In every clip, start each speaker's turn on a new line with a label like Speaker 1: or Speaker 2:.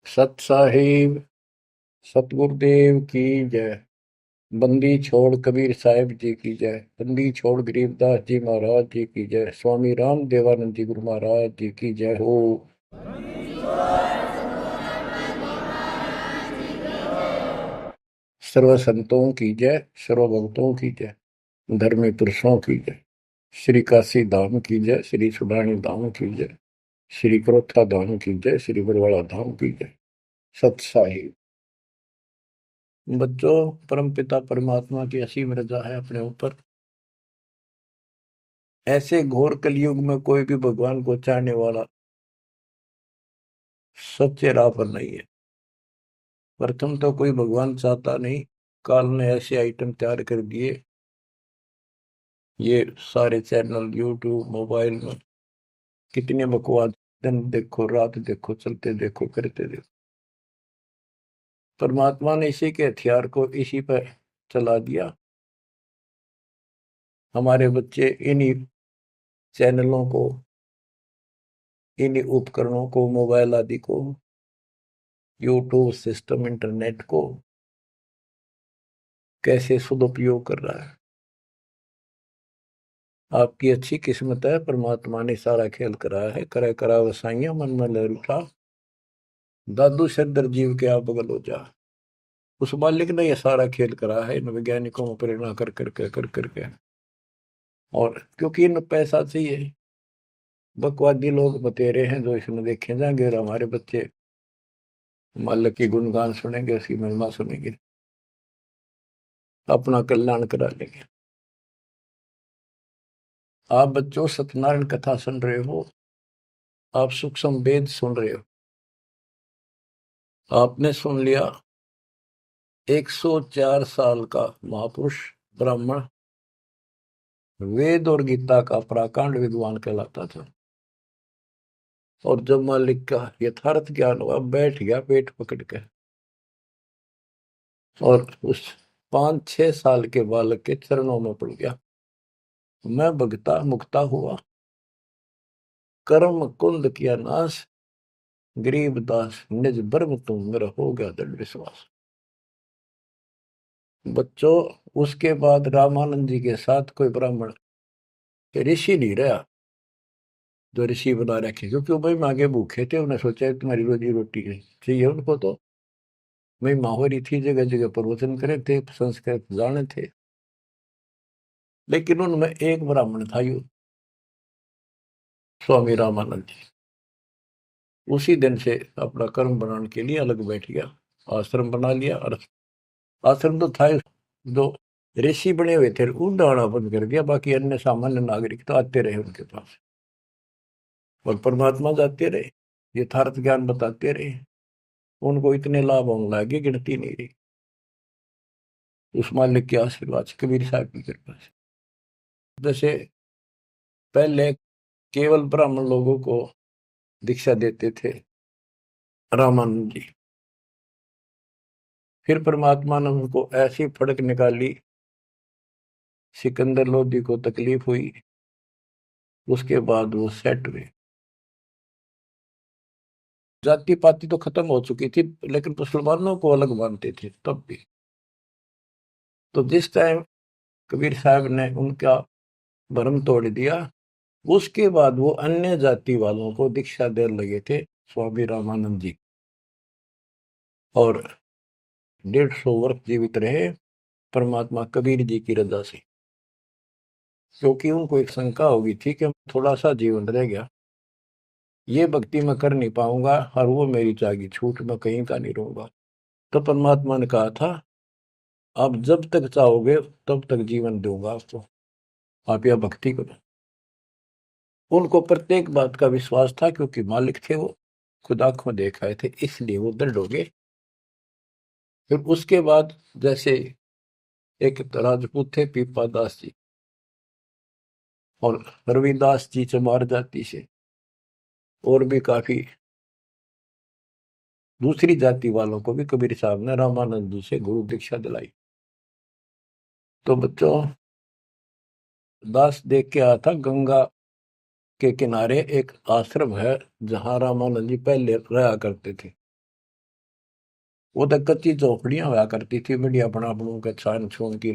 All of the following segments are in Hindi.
Speaker 1: सत साहिब सतगुरुदेव की जय। बंदी छोड़ कबीर साहिब जी की जय। बंदी छोड़ गरीबदास जी महाराज जी की जय। स्वामी राम देवानंद जी गुरु महाराज जी की जय हो। सर्व संतों की जय, सर्व भक्तों की जय, धर्मी पुरुषों की जय। श्री काशी धाम की जय, श्री सुडानी धाम की जय, श्री क्रोथा धाम की जय, श्री बरवाड़ा धाम की जय। सत साहिब। बच्चों, परमपिता परमात्मा की असीम रजा है अपने ऊपर। ऐसे घोर कलयुग में कोई भी भगवान को चाहने वाला सच्चे राह पर नहीं है। प्रथम तो कोई भगवान चाहता नहीं। काल ने ऐसे आइटम तैयार कर दिए, ये सारे चैनल यूट्यूब मोबाइल में कितने बकवास, दिन देखो रात देखो, चलते देखो करते देखो। परमात्मा ने इसी के हथियार को इसी पर चला दिया। हमारे बच्चे इन्हीं चैनलों को, इन्हीं उपकरणों को, मोबाइल आदि को, यूट्यूब सिस्टम, इंटरनेट को कैसे सदुपयोग कर रहा है। आपकी अच्छी किस्मत है, परमात्मा ने सारा खेल कराया है। करे करा वसाइया मन में लहर उठा, दादू सदर जीव के आप बगल हो जा। उस मालिक ने यह सारा खेल करा है इन वैज्ञानिकों को प्रेरणा कर करके। और क्योंकि इन पैसा चाहिए, बकवादी लोग बतेरे हैं जो इसमें देखे जाएंगे, और हमारे बच्चे मालिक की गुणगान सुनेंगे, उसकी महिमा सुनेंगे, अपना कल्याण करा लेंगे। आप बच्चों सत्यनारायण कथा सुन रहे हो, आप सूक्ष्म वेद सुन रहे हो। आपने सुन लिया 104 साल का महापुरुष ब्राह्मण, वेद और गीता का प्राकांड विद्वान कहलाता था। और जब मालिक का यथार्थ ज्ञान हुआ, बैठ गया पेट पकड़ के, और उस 5-6 साल के बालक के चरणों में पड़ गया। मैं भगता मुक्ता हुआ, कर्म कुंद किया नाश, गरीब दास निज ब्रह्म तुम, मेरा हो गया दृढ़ विश्वास। बच्चों, उसके बाद रामानंद जी के साथ कोई ब्राह्मण ऋषि नहीं रहा जो ऋषि बना रखे, क्योंकि वो मांगे भूखे थे। उन्हें सोचा तुम्हारी रोजी रोटी चाहिए उनको, तो महिमा हो रही थी, जगह जगह प्रवचन करे थे, संस्कृत जाने थे। लेकिन उनमें एक ब्राह्मण था, यू स्वामी रामानंद जी। उसी दिन से अपना कर्म बनाने के लिए अलग बैठ गया, आश्रम बना लिया। और आश्रम तो था जो ऋषि बने हुए थे, उन आना बंद कर दिया। बाकी अन्य सामान्य नागरिक तो आते रहे उनके पास, और परमात्मा जाते रहे, यथार्थ ज्ञान बताते रहे। उनको इतने लाभ होने लगे, गिनती नहीं रही। उस मालिक के आशीर्वाद से, कबीर साहब की कृपा से। जैसे पहले केवल ब्राह्मण लोगों को दीक्षा देते थे रामानंद जी, फिर परमात्मा ने उनको ऐसी फड़क निकाली, सिकंदर लोधी को तकलीफ हुई, उसके बाद वो सेट हुए। जाति पाति तो खत्म हो चुकी थी, लेकिन मुसलमानों को अलग मानते थे तब भी। तो जिस टाइम कबीर साहब ने उनका भरम तोड़ दिया, उसके बाद वो अन्य जाति वालों को दीक्षा देने लगे थे स्वामी रामानंद जी, और 150 वर्ष जीवित रहे परमात्मा कबीर जी की रजा से। क्योंकि उनको एक शंका होगी थी कि थोड़ा सा जीवन रह गया, ये भक्ति मैं कर नहीं पाऊंगा, और वो मेरी जागी छूट, मैं कहीं का नहीं रहूंगा। तो परमात्मा ने कहा था, आप जब तक चाहोगे तब तक जीवन दूंगा आपको, आप यह भक्ति करो। उनको प्रत्येक बात का विश्वास था, क्योंकि मालिक थे वो, खुद आंखों देख आए थे, इसलिए वो दृढ़ हो गए। फिर उसके बाद जैसे एक राजपूत थे पीपा दास जी, और रविदास जी चमार जाति से, और भी काफी दूसरी जाति वालों को भी कबीर साहब ने रामानंद जी से गुरु दीक्षा दिलाई। तो बच्चों, दास देख के आया था गंगा के किनारे एक आश्रम है जहां रामानंद जी पहले रहा करते थे। वो तो कच्ची झोपड़ियां हुआ करती थी, बढ़िया बना बनू के छान छून की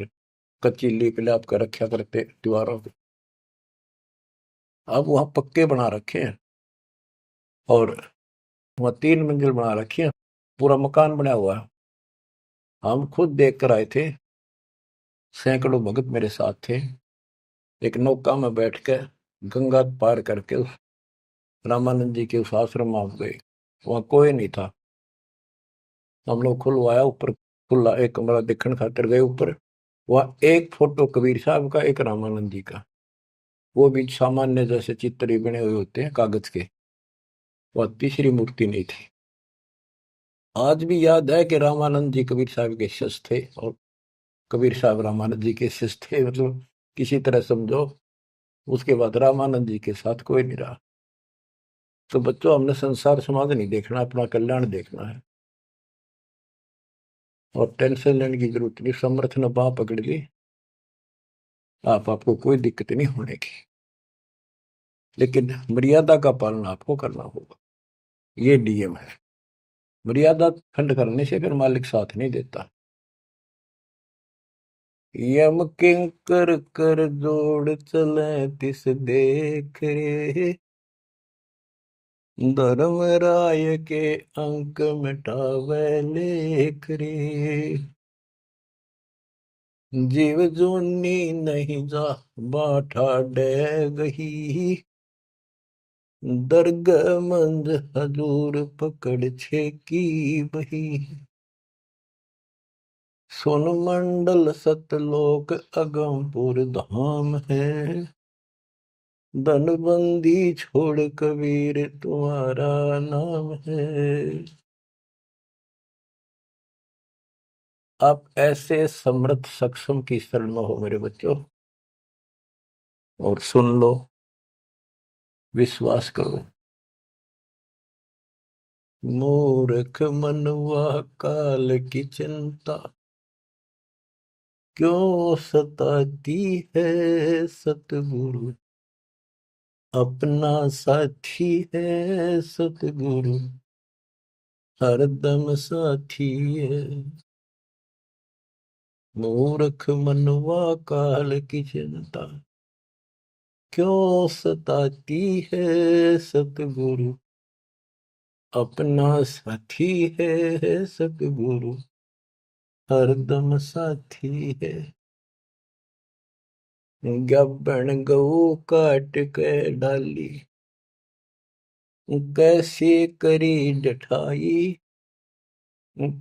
Speaker 1: कच्ची लीप लाप कर रखा करते दीवारों पे। अब वहां पक्के बना रखे हैं और वहां 3 मंजिल बना रखी है, पूरा मकान बना हुआ है। हम खुद देख कर आए थे, सैकड़ों भगत मेरे साथ थे। एक नौका में बैठ के गंगा पार करके उस रामानंद जी के उस आश्रम में आप गए। वहां कोई नहीं था। हम लोग खुलवाया ऊपर, खुला एक कमरा देखने खातिर गए ऊपर। वहां एक फोटो कबीर साहब का, एक रामानंद जी का, वो भी सामान्य जैसे चित्र ही बने हुए होते हैं कागज के। वह तीसरी मूर्ति नहीं थी। आज भी याद है कि रामानंद जी कबीर साहब के शिष्य थे और कबीर साहब रामानंद जी के शिष्य थे, मतलब किसी तरह समझो। उसके बाद रामानंद जी के साथ कोई नहीं रहा। तो बच्चों, हमने संसार समाज नहीं देखना, अपना कल्याण देखना है। और टेंशन लेने की जरूरत नहीं। समर्थ ने बाह पकड़ ली, आपको कोई दिक्कत नहीं होने की। लेकिन मर्यादा का पालन आपको करना होगा, ये नियम है। मर्यादा खंड करने से फिर मालिक साथ नहीं देता। यम किंकर कर जोड़ चले तिस देख रे, धर्म राय के अंक मिटावे लेख रे। जीव जूनी नहीं जा बाठा डे गही, दर्ग मंज हजूर पकड़ छे की बही। सोन मंडल सतलोक अगमपुर धाम है, धनबंदी छोड़ कबीर तुम्हारा नाम है। आप ऐसे समर्थ सक्षम की शरण में हो मेरे बच्चों, और सुन लो, विश्वास करो। मूर्ख मनवा काल की चिंता, क्यों सताती है सतगुरु, अपना साथी है सतगुरु, हरदम साथी है। मूर्ख मनवा काल की चिंता, क्यों सताती है सतगुरु, अपना साथी है सतगुरु, हरदम साथी है। गब्बन गऊ काट के डाली, कैसे करी डठाई,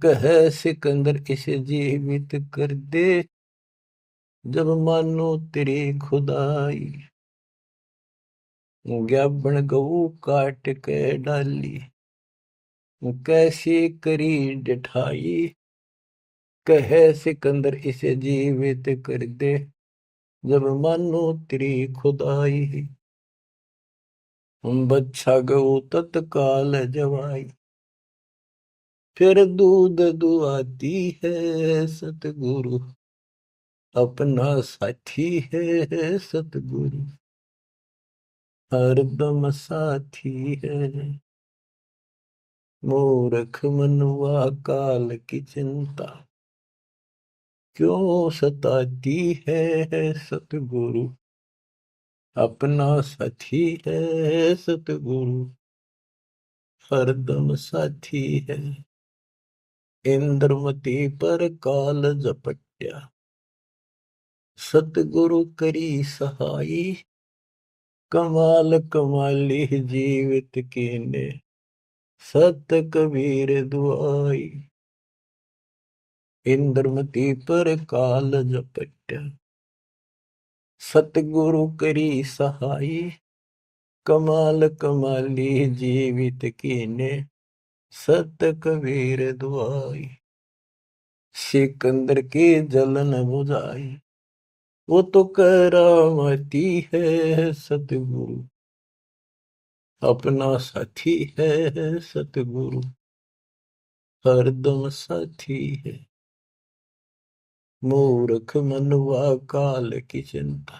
Speaker 1: कह सिकंदर इसे जीवित कर दे, जब मानो तेरी खुदाई। गब्बन गऊ काट के डाली, कैसे करी डठाई, कह सिकंदर इसे जीवित कर दे, जब मानो तेरी खुदाई। बच्छा गऊ तत्काल जवाई, फिर दूध दुआती है सतगुरु, अपना साथी है सतगुरु, हरदम साथी है। मूर्ख मनुआ काल की चिंता, क्यों सताती है सतगुरु, अपना साथी है सतगुरु, हरदम साथी है। इंद्रमती पर काल झपट्या, सतगुरु करी सहाई, कमाल कमाली जीवित कीने, सत कबीर दुआई। इंद्रमती पर काल झपट्या, सतगुरु करी सहाई, कमाल कमाली जीवित कीने, सत कबीर दुआई। सिकंदर की जलन बुझाई, वो तो करामती है सतगुरु, अपना साथी है सतगुरु, हरदम साथी है। मूर्ख मनुआ काल की चिंता,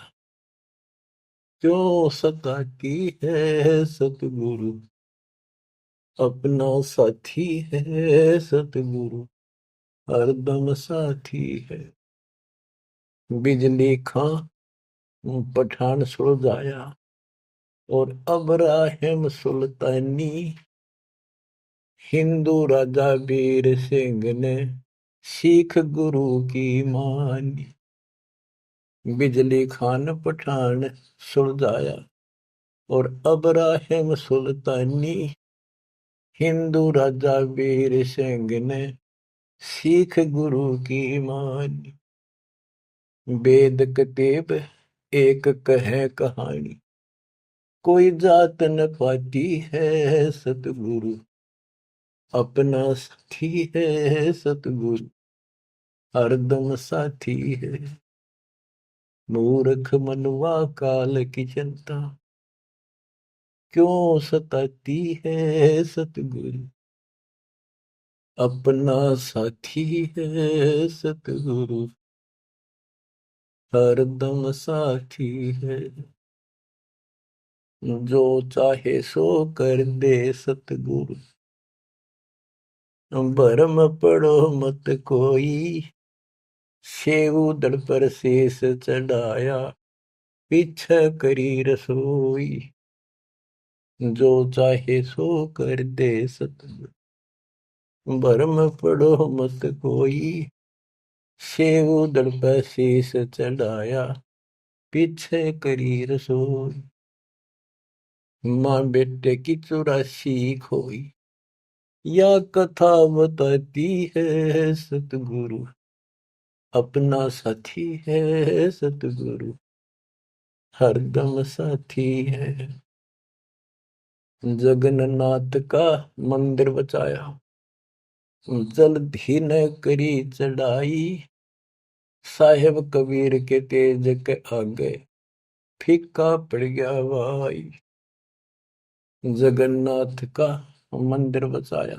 Speaker 1: क्यों सताती है सतगुरु, अपना साथी है सतगुरु, हरदम साथी है। बिजली खां पठान सुलझाया, और अब्राहिम सुल्तानी, हिंदू राजा वीर सिंह ने सिख गुरु की मानी। बिजली खान पठान सुलझाया, और अब्राहिम सुल्तानी, हिंदू राजा वीर सिंह ने सिख गुरु की मानी। वेद कतेब एक कहे कहानी, कोई जात न पाती है सतगुरु, अपना साथी है सतगुरु, हरदम साथी है। मूर्ख मनुआ काल की चिंता, क्यों सताती है सतगुरु, अपना साथी है सतगुरु, हरदम साथी है। जो चाहे सो कर दे सतगुरु, भरम पड़ो मत कोई, सेव दड़ पर शेष चढ़ाया, पीछे करी रसोई। जो चाहे सो कर दे सतगुरु, भरम पड़ो मत कोई, सेव दड़ पर शेष चढ़ाया, पीछे करी रसोई। माँ बेटे की 84 खोई, या कथा बताती है सतगुरु, अपना साथी है सतगुरु, हरदम साथी है। जगन्नाथ का मंदिर बचाया, जल्दी न करी चढ़ाई, साहेब कबीर के तेज के आगे फीका पड़ गया भाई। जगन्नाथ का मंदिर बचाया,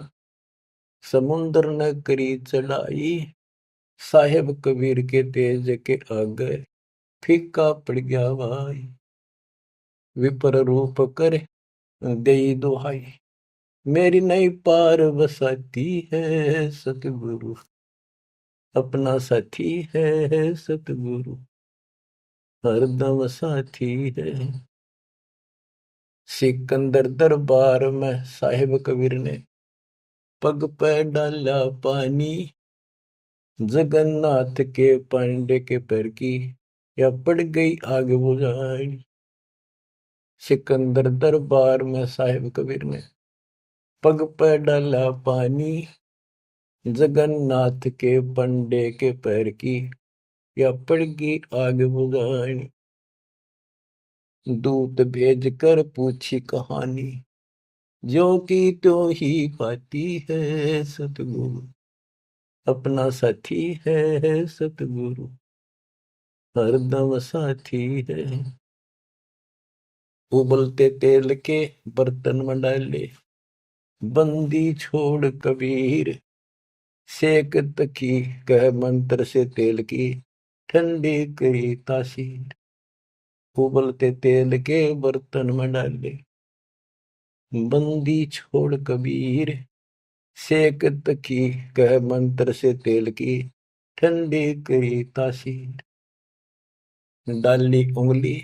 Speaker 1: समुद्र न करी चढ़ाई, साहेब कबीर के तेज के आगे फीका पड़ गया भाई। विपर रूप कर दई दुहाई, मेरी नई पार बसाती है सतगुरु, अपना साथी है सतगुरु, हरदम साथी है। सिकंदर दरबार में साहिब कबीर ने पग पे डाला पानी, जगन्नाथ के पांडे के पैर की या पड़ गई आग बुझाई। सिकंदर दरबार में साहिब कबीर ने पग पे डाला पानी, जगन्नाथ के पंडे के पैर की या पड़ गई आग बुझाई। दूत भेज कर पूछी कहानी, जो की त्यों ही पाती है सतगुरु, अपना साथी है सतगुरु, हरदम साथी है। उबलते तेल के बर्तन में डाले, बंदी छोड़ कबीर, सेक तकी कह मंत्र से तेल की, ठंडी करी तासीर। उबलते तेल के बर्तन में डाले, बंदी छोड़ कबीर, सेक तकी कह मंत्र से तेल की, ठंडी करी तासीर। डाली उंगली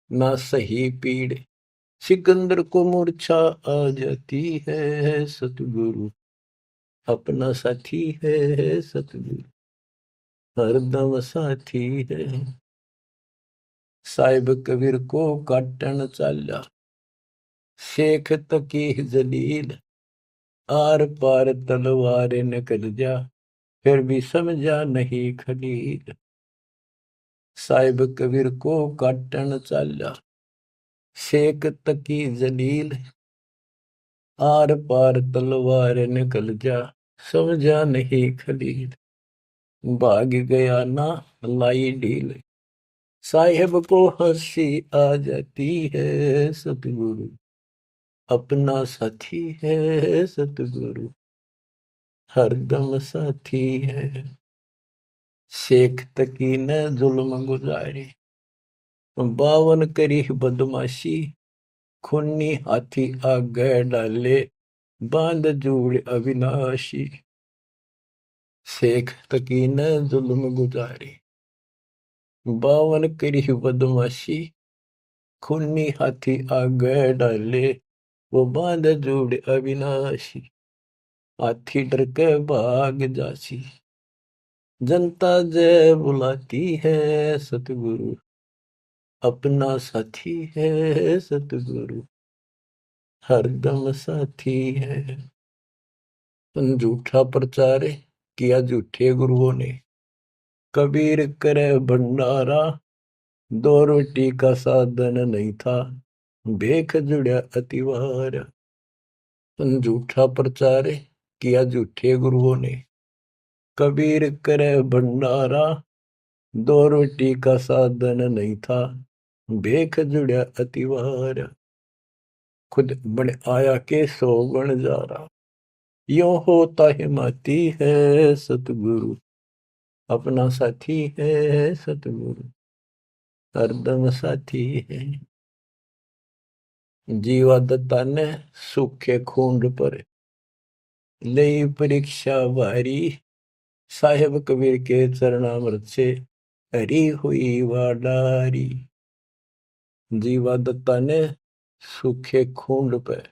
Speaker 1: ना सही पीड़, सिकंदर को मूर्छा आ जाती है सतगुरु, अपना साथी है सतगुरु, हरदम साथी है। साहिब कबीर को काटन चाला, शेख तकी जलील, आर पार तलवार निकल जा, फिर भी समझा नहीं खलील। साहिब कबीर को काटन चाला, शेख तकी जलील, आर पार तलवार निकल जा, समझा नहीं खलील। भाग गया ना लाई ढील, साहेब को हंसी आ जाती है सतगुरु, अपना साथी है सतगुरु, हरदम साथी है। शेख तकी ने जुल्म गुजारी, बावन करी बदमाशी, खूनी हाथी आगे डाले, बांध जोड़ अविनाशी। शेख तकी न जुल्म गुजारे, बावन करी बदमाशी, खूनी हाथी आगे डाले, वो बांध जोड़ अविनाशी। हाथी डर के भाग जासी, जनता जय बुलाती है, सतगुरु अपना साथी है, सतगुरु हरदम साथी है। झूठा प्रचार किया झूठे गुरुओं ने, कबीर करे भंडारा, दो रोटी का साधन नहीं था, भेख जुड़िया अतिवार। झूठा प्रचार किया झूठे गुरुओं ने, कबीर करे भंडारा, दो रोटी का साधन नहीं था, भेख जुड़िया अतिवार। खुद बन आया के सो बन जा रहा, यो होता हिमाती है, सतगुरु अपना साथी है, सतगुरु हरदम साथी है। जीवा दत्ता ने सूखे खूंड पर लई परीक्षा भारी, साहेब कबीर के चरणामृत से हरी हुई वाडारी। जीवा दत्ता ने सूखे खूंड पर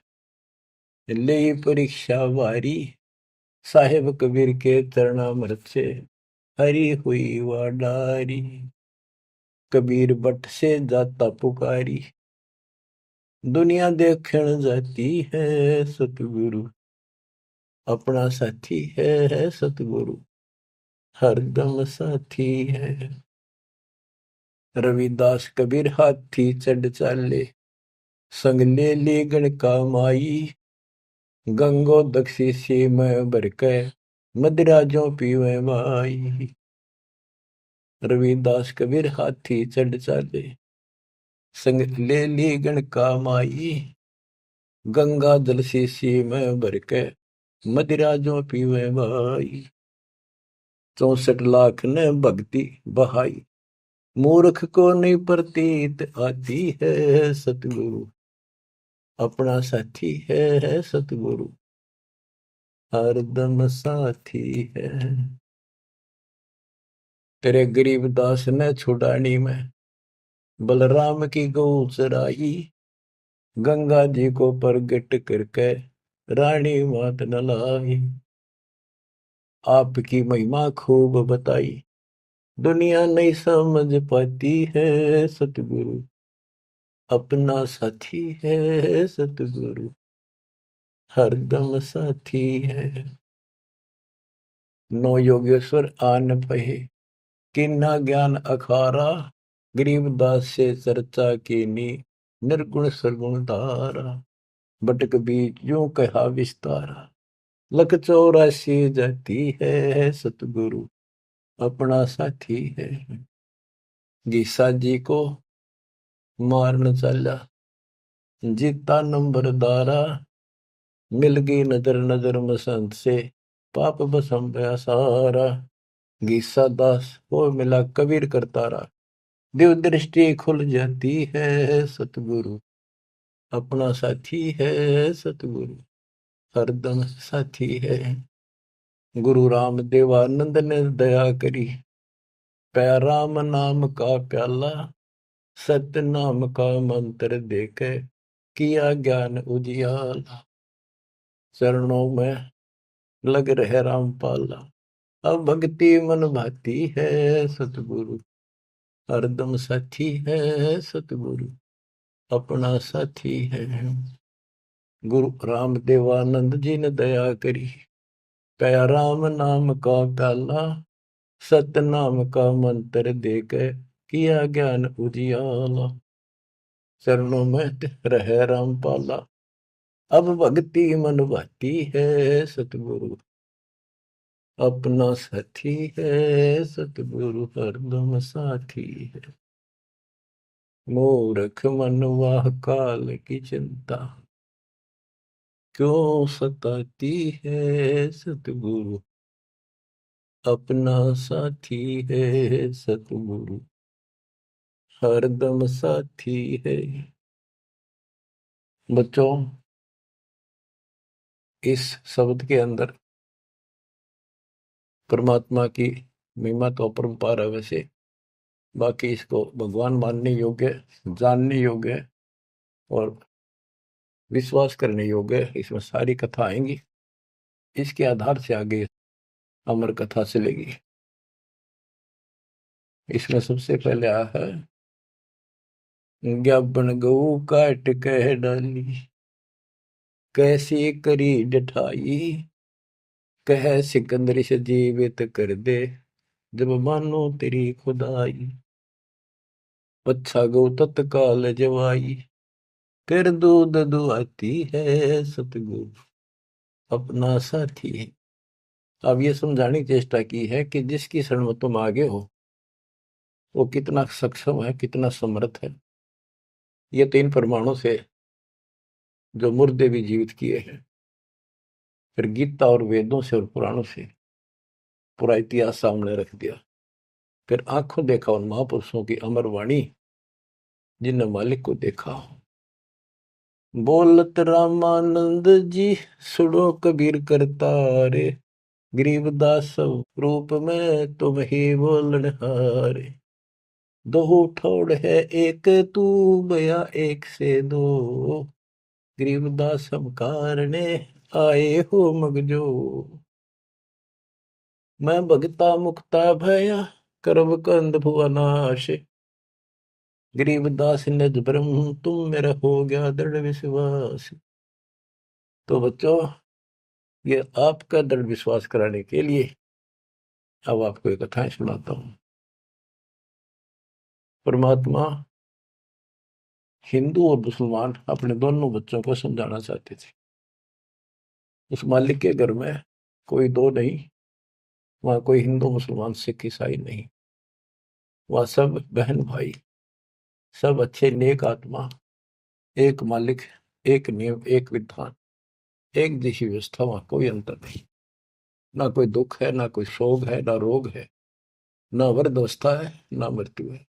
Speaker 1: लई परीक्षा भारी, साहेब कबीर के चरणामृत से हरी हुई वाडारी। कबीर बट से जाता पुकारी, दुनिया देखण जाती है, सतगुरु अपना साथी है, सतगुरु हरदम साथी है। रविदास कबीर हाथी चढ़ चाले, संग ले ली गणका माई, गंगो दक्षी सी में भर के, मदिरा जो पीवे माई। रविदास कबीर हाथी चढ़ चाले, संग ले ली गणका माई, गंगा जल शीशी में भर के, मदिरा जो पीवे भाई। 64 लाख ने भक्ति बहाई, मूर्ख को नहीं प्रतीत आती है, सतगुरु अपना साथी है, सतगुरु हरदम साथी है। तेरे गरीबदास ने छुड़ानी में बलराम की गौ चराई, गंगा जी को प्रगट करके रानी मात न लाई। आपकी महिमा खूब बताई, दुनिया नहीं समझ पाती है, सतगुरु अपना साथी है, सतगुरु हरदम साथी है। नो योगेश्वर आन पहे, किन्ना ज्ञान अखारा, गरीबदास से चर्चा कीनी, निर्गुण सरगुण धारा। बटक बीच यूं कहा विस्तारा, लख 84 जाती है, सतगुरु अपना साथी है। गीसा जी को मारन चला, जीता नंबरदारा, मिल गई नजर नजर मसंत से, पाप बसम गया सारा। गीसा दास को मिला कबीर करतारा, दिव दृष्टि खुल जाती है, सतगुरु अपना साथी है, सतगुरु हरदम साथी है। गुरु राम देवानंद ने दया करी, पै राम नाम का प्याला, सत्य नाम का मंत्र देके, किया ज्ञान उजियाला। चरणों में लग रहे रामपाला, अब भक्ति मन भाती है, सतगुरु हरदम साथी है, सतगुरु अपना साथी है। गुरु राम देवानंद जी ने दया करी, पया राम नाम का प्याला, सत्य नाम का मंत्र देकर किया ज्ञान उजियाला। चरणों में रहे रामपाला, अब भक्ति मन भाती है, सतगुरु अपना साथी है, सतगुरु हरदम साथी है। मूर्ख मनवा काल की चिंता, क्यों सताती है, सतगुरु अपना साथी है, सतगुरु हरदम साथी है। बच्चों, इस शब्द के अंदर परमात्मा की महिमा तो अपरंपार है वैसे, बाकी इसको भगवान मानने योग्य, जानने योग्य और विश्वास करने योग्य, इसमें सारी कथा आएंगी। इसके आधार से आगे अमर कथा चलेगी। इसमें सबसे पहले आया है, ज्ञापन गऊ काट कह डाली, कैसी करी जठाई, कह सिकंदरी से जीवित कर दे, जब मानो तेरी खुदाई, पच्छा गौ तत्काल जवाई, फिर दूध दुआती है सतगुरु अपना साथी है। अब ये समझाने की चेष्टा की है कि जिसकी शरण में तुम आगे हो वो कितना सक्षम है, कितना समर्थ है। ये 3 परमाणु से जो मुर्दे भी जीवित किए हैं, फिर गीता और वेदों से और पुराणों से पूरा इतिहास सामने रख दिया, फिर आंखों देखा उन महापुरुषों की अमर वाणी जिनने मालिक को देखा। बोलत रामानंद जी सुनो कबीर करता रे, गरीबदास रूप में तुम ही बोलन हारे, दो ठोड़ है एक तू बया एक से दो, गरीबदास हम कारणे आए हो मगजो, मैं भगता मुक्ता भया करब कंद भुवनाश, गरीबदास निज ब्रह्म तुम मेरा हो गया दृढ़ विश्वास। तो बच्चों, ये आपका दृढ़ विश्वास कराने के लिए अब आपको एक कथाएं सुनाता हूं। परमात्मा हिंदू और मुसलमान अपने दोनों बच्चों को समझाना चाहते थे। उस मालिक के घर में कोई दो नहीं, वहां कोई हिंदू मुसलमान सिख ईसाई नहीं, वह सब बहन भाई, सब अच्छे नेक आत्मा, एक मालिक, एक नियम, एक विधान, एक जैसी व्यवस्था, वहां कोई अंतर नहीं। ना कोई दुख है, ना कोई शोक है, ना रोग है, ना वृद्धावस्था है, ना मृत्यु है।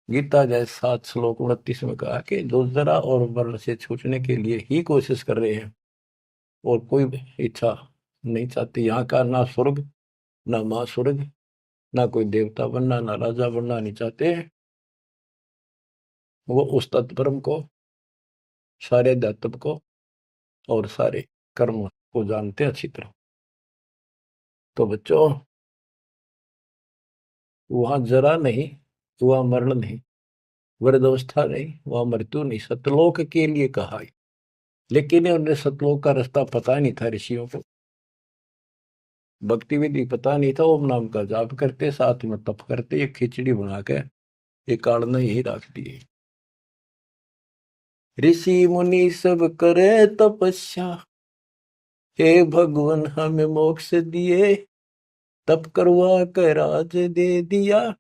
Speaker 1: गीता जय 7 श्लोक 29 में कहा कि जो जरा और मरण से छूटने के लिए ही कोशिश कर रहे हैं और कोई इच्छा नहीं चाहती, यहाँ का ना स्वर्ग, ना माँ स्वर्ग, ना कोई देवता बनना, ना राजा बनना नहीं चाहते हैं, वो उस तत्परम को, सारे अध्यात्म को और सारे कर्म को जानते अच्छी तरह। तो बच्चों, वहां जरा नहीं, वहां मरण नहीं, वृद्धावस्था नहीं, वहां मृत्यु नहीं, सतलोक के लिए कहा है। लेकिन उन्हें सतलोक का रास्ता पता नहीं था ऋषियों को, भक्ति विधि पता नहीं था। ओम नाम का जाप करते, साथ में तप करते, एक खिचड़ी बना के एक काढ़ यही रख दिए। ऋषि मुनि सब करे तपस्या, हे भगवान हमें मोक्ष दिए, तप करवा कर राज दे दिया,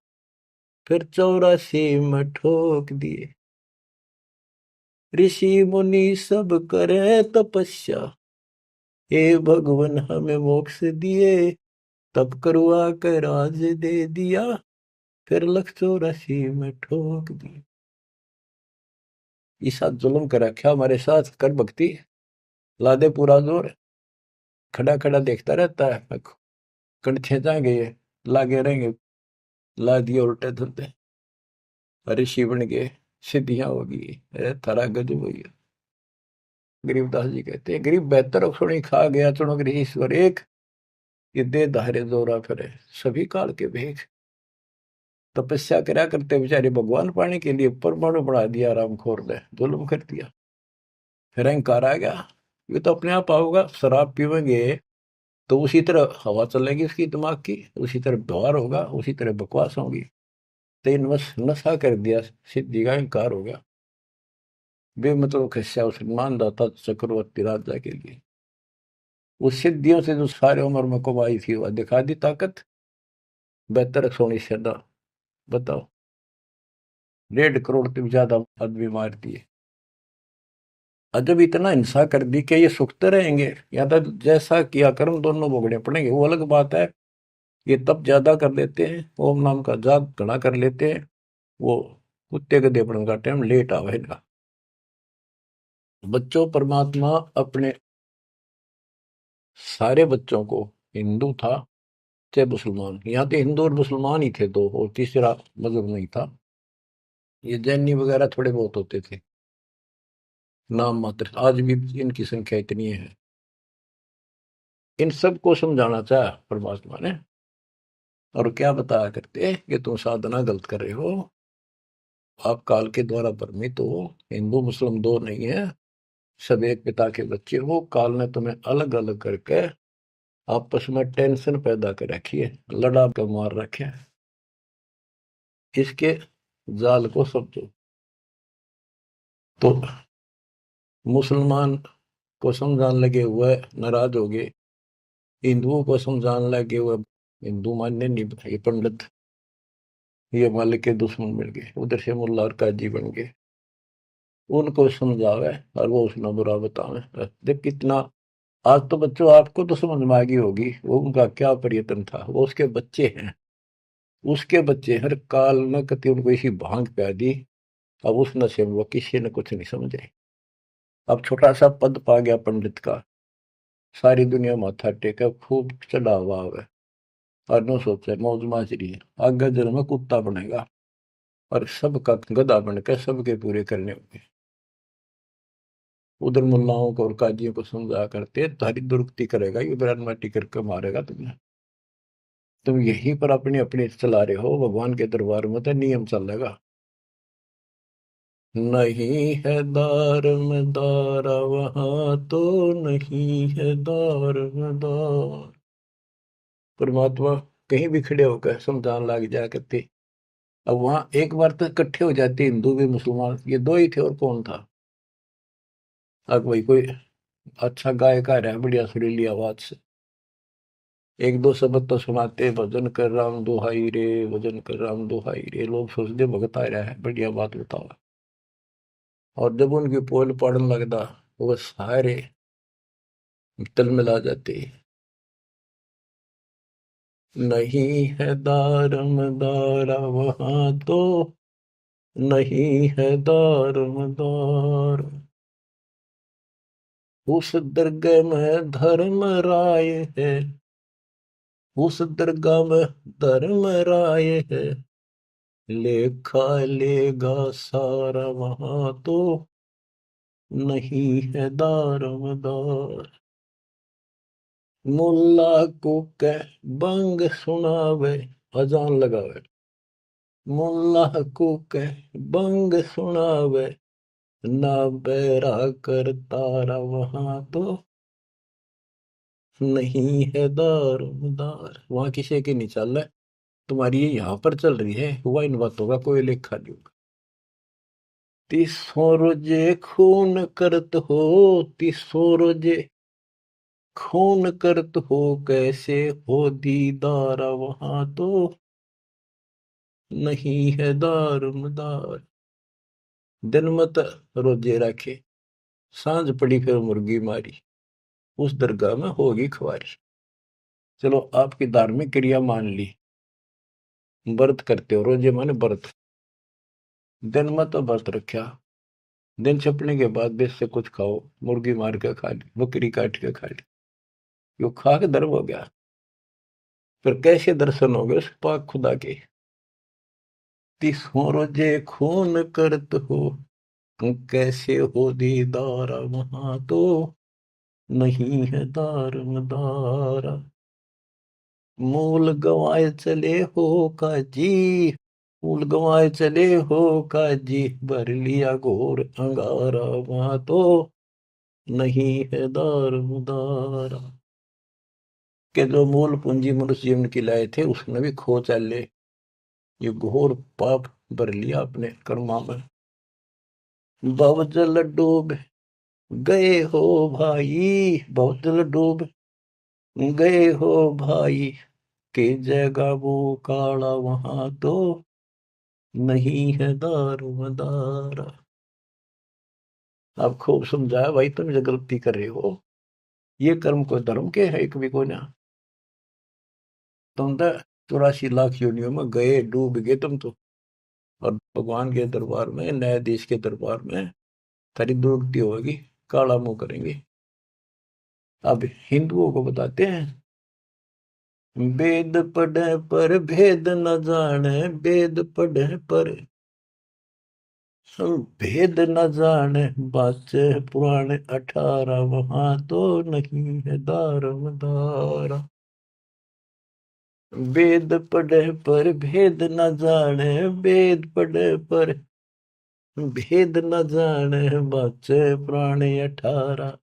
Speaker 1: फिर 84 में ठोक दिए। ऋषि मुनि सब करे तपस्या, हे भगवान हमें मोक्ष दिए, तप करवा कर राज दे दिया, फिर 184 में ठोक दिए। ईसा जुल्म कर रखा हमारे साथ, कर भक्ति, ला दे पूरा जोर, खड़ा खड़ा देखता रहता है, कंठे जाएंगे, लागे रहेंगे, ला दिए उल्टे धंधे, ऋषि बन गए, सिद्धियां होगी, थारा गजब हुई। गरीबदास जी कहते हैं, गरीब बेहतर अक्षणी खा गया चुनो गृह ईश्वर एक, ये दे धारे जोरा फिरे सभी काल के भेख। तपस्या करा करते बेचारे भगवान पाने के लिए परमाणु बढ़ा दिया, आराम खोर ने जुल्म कर दिया, फिर अहंकार आ गया, ये तो अपने आप आओगा। शराब पीवेंगे तो उसी तरह हवा चलेगी उसकी दिमाग की, उसी तरह व्यवहार होगा, उसी तरह बकवास होगी। तो इन बस नशा कर दिया, सिद्धि का अहंकार हो गया, बेमतलब खस्या उस मानदाता चक्रवर्ती राजा के लिए। उस सिद्धियों से जो सारे उम्र में कमाई थी वह दिखा दी ताकत, बेहतर सोनी सदा। बताओ, 1.5 करोड़ से ज्यादा आदमी मार दिए। जब इतना हिंसा कर दी कि ये सुखते रहेंगे या तो जैसा किया कर्म दोनों भोगने पड़ेंगे, वो अलग बात है। ये तप ज्यादा कर लेते हैं, ओम नाम का जाप घना कर लेते हैं, वो कुत्ते गधे पढ़ने का टाइम लेट आवेगा। बच्चों, परमात्मा अपने सारे बच्चों को, हिंदू था चाहे मुसलमान, यहाँ तो हिंदू और मुसलमान ही थे दो, और तीसरा मजहब नहीं था। ये जैनी वगैरह थोड़े बहुत होते थे, नाम मात्र, आज भी इनकी संख्या इतनी है। इन सबको समझाना चाहा परमात्मा ने, और क्या बताया करते कि तुम साधना गलत कर रहे हो, आप काल के द्वारा भ्रमित हो, हिंदू मुस्लिम दो नहीं है, सब एक पिता के बच्चे हो। काल ने तुम्हें अलग अलग करके आपस में टेंशन पैदा कर रखी है, लड़ा के मार रखे है। इसके जाल को समझो। तो मुसलमान को समझाने लगे हुए नाराज हो गए, हिंदुओं को समझाने लगे हुए हिंदू मानने नहीं, ये पंडित, ये मालिक के दुश्मन मिल गए, उधर से मुल्ला और काजी बन गए। उनको समझावे और वो उसना बुरा बतावे। देख कितना, आज तो बच्चों आपको तो समझ में आ गई होगी वो उनका क्या प्रयत्न था। वो उसके बच्चे हैं, उसके बच्चे हर काल न कति उनको इसी भांग पिला दी। अब उस नशे में वो किसी ने कुछ नहीं समझे। अब छोटा सा पद पा गया पंडित का, सारी दुनिया माथा टेका, खूब चढ़ा हुआ है, और नो सोचे मौज माजरी है, आगे जन्म में कुत्ता बनेगा और सबका गधा बनकर सबके पूरे करने होंगे। उधर मुल्लाओं को और काजियों को समझा करते तारी दुरुक्ति करेगा, ये ब्रान माटी करके मारेगा तुम्हें। तुम यहीं पर अपने अपने चला रहे हो, भगवान के दरबार में तो नियम चलेगा। नहीं है दार में दारा वहां तो, नहीं है दार में दार। परमात्मा कहीं भी खड़े होकर समझाने लग जाया करते। अब वहां एक बार तो इकट्ठे हो जाते हिंदू भी मुसलमान, ये दो ही थे और कौन था। अब भाई कोई अच्छा गायक आ रहा है बढ़िया सुरीली आवाज से, एक दो शब्द तो सुनाते, भजन कर राम दुहाई रे, भजन कर राम दुहाई रे, लोग सोचते भगत आ रहा है, बढ़िया बात बताओ। और जब उनकी पोल पड़ने लगता, वो सारे तल मिला जाते। नहीं है दारम दारा वहां तो, नहीं है दारम दार। उस दरगाह में धर्म राय है, उस दरगाह में धर्म राय है, लेखा लेगा सारा वहां तो, नहीं है दारोमदार। मुल्ला को कह बंग सुनावे, अजान लगावे, मुल्ला को कह बंग सुनावे, ना बैरा कर तारा वहां तो, नहीं है दारोमदार। वहां किसी की नहीं चल रहा है, तुम्हारी ये यहाँ पर चल रही है, हुआ इन बातों का कोई लेखा नहीं होगा। तीसों रोजे खून करत हो, तीसों रोजे खून करत हो, कैसे हो दीदार वहां तो, नहीं है दारुमदार। दिन मत रोजे रखे, सांझ पड़ी फिर मुर्गी मारी, उस दरगाह में होगी खुआरी। चलो आपकी धार्मिक क्रिया मान ली, व्रत करते हो, रोजे माने व्रत, दिन मत व्रत रखा, दिन छपने के बाद बेच से कुछ खाओ, मुर्गी मार के खा ली, बकरी काट के खा ली, यो खा के धर्म हो गया। फिर कैसे दर्शन हो गए उस पाक खुदा के। तीसों रोजे खून करत हो, कैसे हो दीदार वहां तो, नहीं है दारमदार। मूल गवाए चले हो काजी, मूल गवाए चले हो काजी, भर लिया घोर अंगारा वहां तो, नहीं है दारमदार। के जो मूल पूंजी मनुष्य जीवन की लाए थे उसने भी खो चले, ये घोर पाप भर लिया अपने कर्मा में। भवजल डूब गए हो भाई, भवजल डूब गए हो भाई, के जगह वो काला वहां तो, नहीं है दारोमदार। आप खूब समझाया भाई, तुम ये गलती कर रहे हो, ये कर्म को धर्म के है एक भी को ना। तुम तो 84 लाख योनियों में गए, डूब गए तुम तो, और भगवान के दरबार में, न्यायाधीश के दरबार में थारी दुर्गति होगी, काला मुंह करेंगे। अब हिंदुओं को बताते हैं, वेद पढ़े पर भेद न जाने, वेद पढ़े पर भेद न जाने, बाचे पुराने 18, वहां तो नहीं है दारमदारा। वेद पढ़े पर भेद न जाने, वेद पढ़े पर भेद न जाने, बाचे पुराने 18,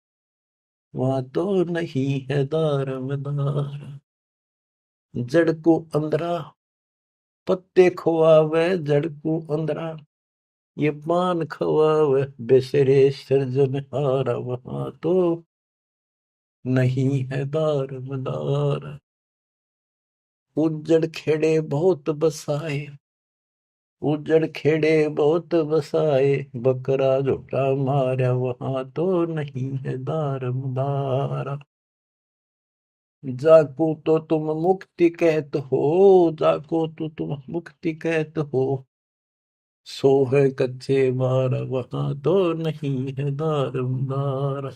Speaker 1: वहां तो नहीं है दारमदारा। जड़ को अंदरा पत्ते खुआवे, जड़ को अंदरा ये पान खवावे, बेसरे सृजनहारा, वहां तो नहीं है दारमदार। उजड़ खेड़े बहुत बसाए, उजड़ खेड़े बहुत बसाए, बकरा झोटा मारा, वहां तो नहीं है दारमदार। जाको तो तुम मुक्ति कहत हो, जाको तो तुम मुक्ति कहत हो, सो है कच्चे बार, वहां तो नहीं है दारमदार।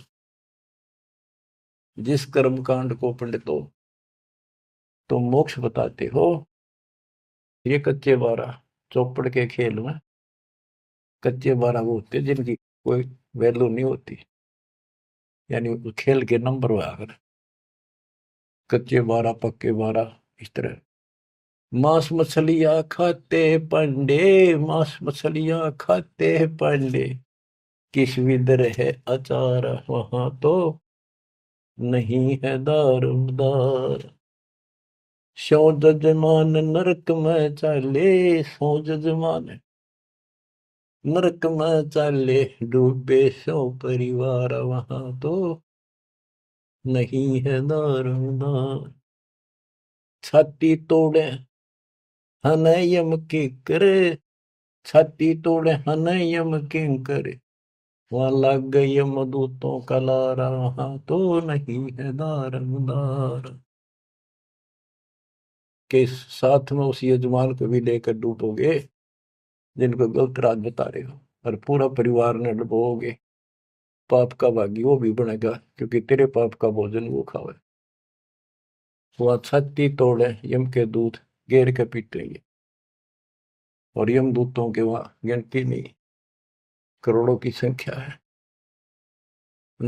Speaker 1: जिस कर्म कांड को पंडितो तुम मोक्ष बताते हो, ये कच्चे बारह चौपड़ के खेल में कच्चे बारह वो होते हैं जिनकी कोई वैल्यू नहीं होती, यानी खेल के नंबर हुआ अगर कच्चे बारह पक्के बारह इस तरह। मांस मछलियां खाते पंडे, मांस मछलियां खाते पंडे, किस विदर है अचार, वहां तो नहीं है दारमदार। सो जजमान नरक में चाले, सो जजमान नरक में चाले, डूबे सो परिवार, वहां तो नहीं है दारमदार। छाती तोड़े हन यम की करे, छाती तोड़े हन यम की करे, वहां लग गई यमदूतों का लारा, वहां तो नहीं है दारमदार। के साथ में उस यजमान को भी लेकर डूबोगे जिनको गलत रात बता रहे हो, और पूरा परिवार ने डुबोगे, पाप का भागी वो भी बनेगा, क्योंकि तेरे पाप का भोजन वो खावे। वह छाती तोड़े यम के दूत घेर के पीटेंगे, और यम दूतों के वहां गिनती नहीं, करोड़ों की संख्या है।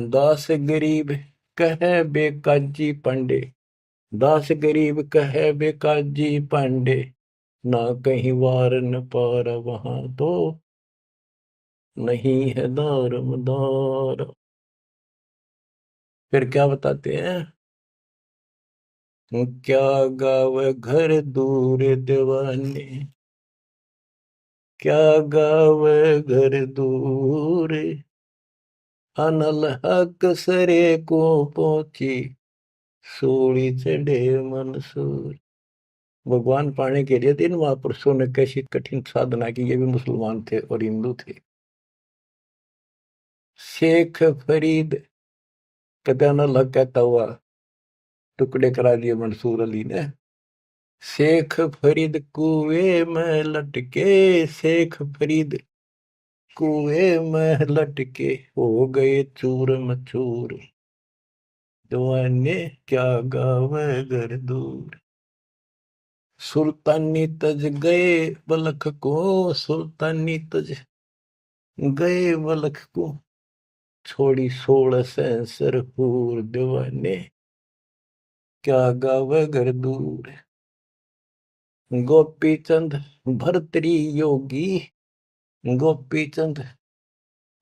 Speaker 1: दास गरीब कहे बेकाजी पांडे, दास गरीब कहे बेकाजी पांडे, ना कहीं वार न पार, वहां तो नहीं है दारमदार। फिर क्या बताते हैं, क्या गावे घर दूर दीवाने, क्या गावे घर दूर, अनल हक सरे को पहुंची, सूली चढ़े मंसूर। भगवान पाने के लिए 3 महापुरुषों ने कैसी कठिन साधना की, ये भी मुसलमान थे और हिंदू थे। शेख फरीद कदन कहता हुआ टुकड़े करा दिए मंसूर अली ने। शेख फरीद कुएं में लटके, शेख फरीद कुएं में लटके, हो गए चूर मचूर, दीवाने क्या गावे घर दूर। सुल्तानी तज गए बलख को, सुल्तानी तज गए बलख को, छोड़ी 16 हूर, दीवाने क्या गावे घर दूर। गोपी चंद भरतरी योगी, गोपी चंद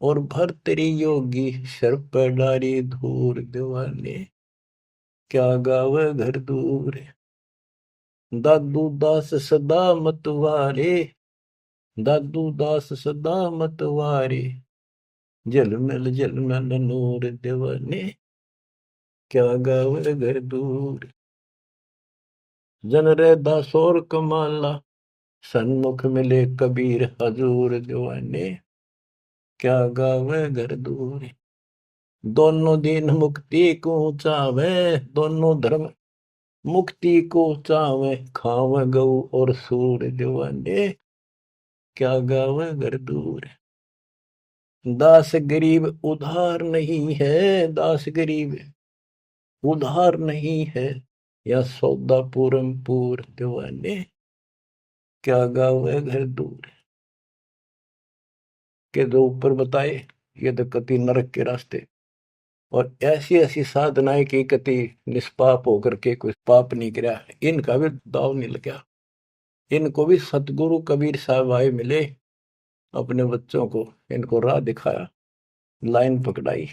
Speaker 1: और भरतरी योगी, सर पर डारी धूर, दीवाने क्या गावे घर दूर। दादू दास सदा मतवारे, दादू दास सदा मतवारे, जलमल नूर, दीवाने क्या गावे घर दूर। जन रे दासोर कमाला, सन्मुख मिले कबीर हजूर, दीवाने क्या गावे घर दूर। दोनों दिन मुक्ति को चावे, दोनों धर्म मुक्ति को चावे, खावे गऊ और सूर, दीवाने क्या गावे घर दूर। दास गरीब उधार नहीं है, दास गरीब उधार नहीं है, या सौदा पूरम पूर दीवाने, क्या गावे घर दूर। के दो ऊपर बताए ये तो कति नरक के रास्ते, और ऐसी ऐसी साधनाएं की कति निष्पाप होकर के कुछ पाप नहीं किया, इनका भी दाव नहीं लगा। इनको भी सतगुरु कबीर साहब आए मिले, अपने बच्चों को इनको राह दिखाया, लाइन पकड़ाई,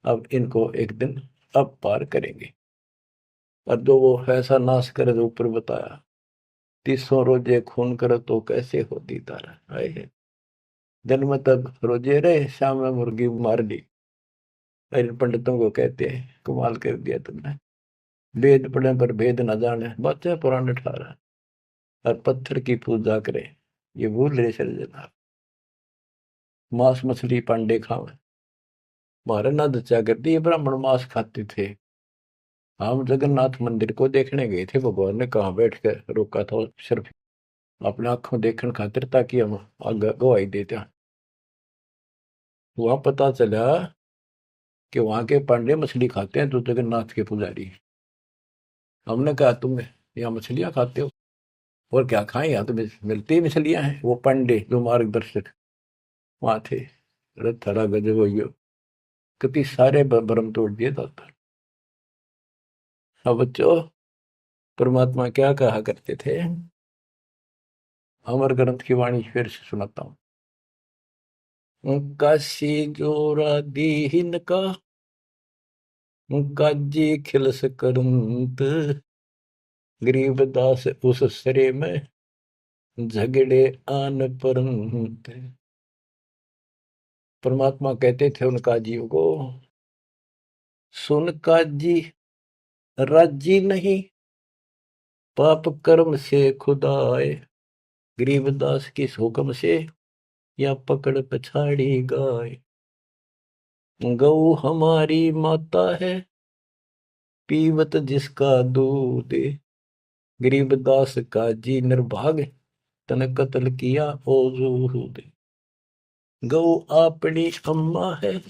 Speaker 1: अब इनको एक दिन अब पार करेंगे। और जो वो ऐसा नाश करे जो ऊपर बताया, 300 रोजे खून करे तो कैसे हो दीदार आए है। दिन में तब रोजे रहे, शाम में मुर्गी मार ली। इन पंडितों को कहते हैं कमाल कर दिया तुमने, वेद पढ़े पर भेद न जाने, बच्चे पुराने ठारा, और पत्थर की पूजा करे, ये भूल रहे सर्जना। मांस मछली पांडे खावे, हमारे ना दचा करती, ये ब्राह्मण मांस खाते थे। हम जगन्नाथ मंदिर को देखने गए थे, भगवान ने कहाँ बैठ कर रोका था, सिर्फ अपने आंखों देखने खातिर, ताकि हम आगे गवाही देते। वहां पता चला कि वहां के पांडे मछली खाते हैं, तो जगन्नाथ के पुजारी। हमने कहा तुम यहाँ मछलियां खाते हो, और क्या खाएं, यहाँ तो मिलती ही मछलियां हैं। वो पंडे जो मार्गदर्शक वहां थे, अरे थोड़ा गजब हो गयो, कितनी सारे भरम तोड़ दिए था। अब बच्चों, परमात्मा क्या कहा करते थे, अमर ग्रंथ की वाणी फिर से सुनाता हूं। काशी जोरा दीन का, काजी खिलस करंत, गरीबदास उस सरे में, झगड़े आन परंत। परमात्मा कहते थे उन काजियों को, सुन काजी राजी नहीं, पाप कर्म से खुदाए, गरीबदास किस हुक्म से, या पकड़ पछाड़ी गाय। गौ हमारी माता है, पीवत जिसका दूध, गरीबदास का जी निर्भाग, तन कत्ल किया ओ जूद। गौ अपनी अम्मा है,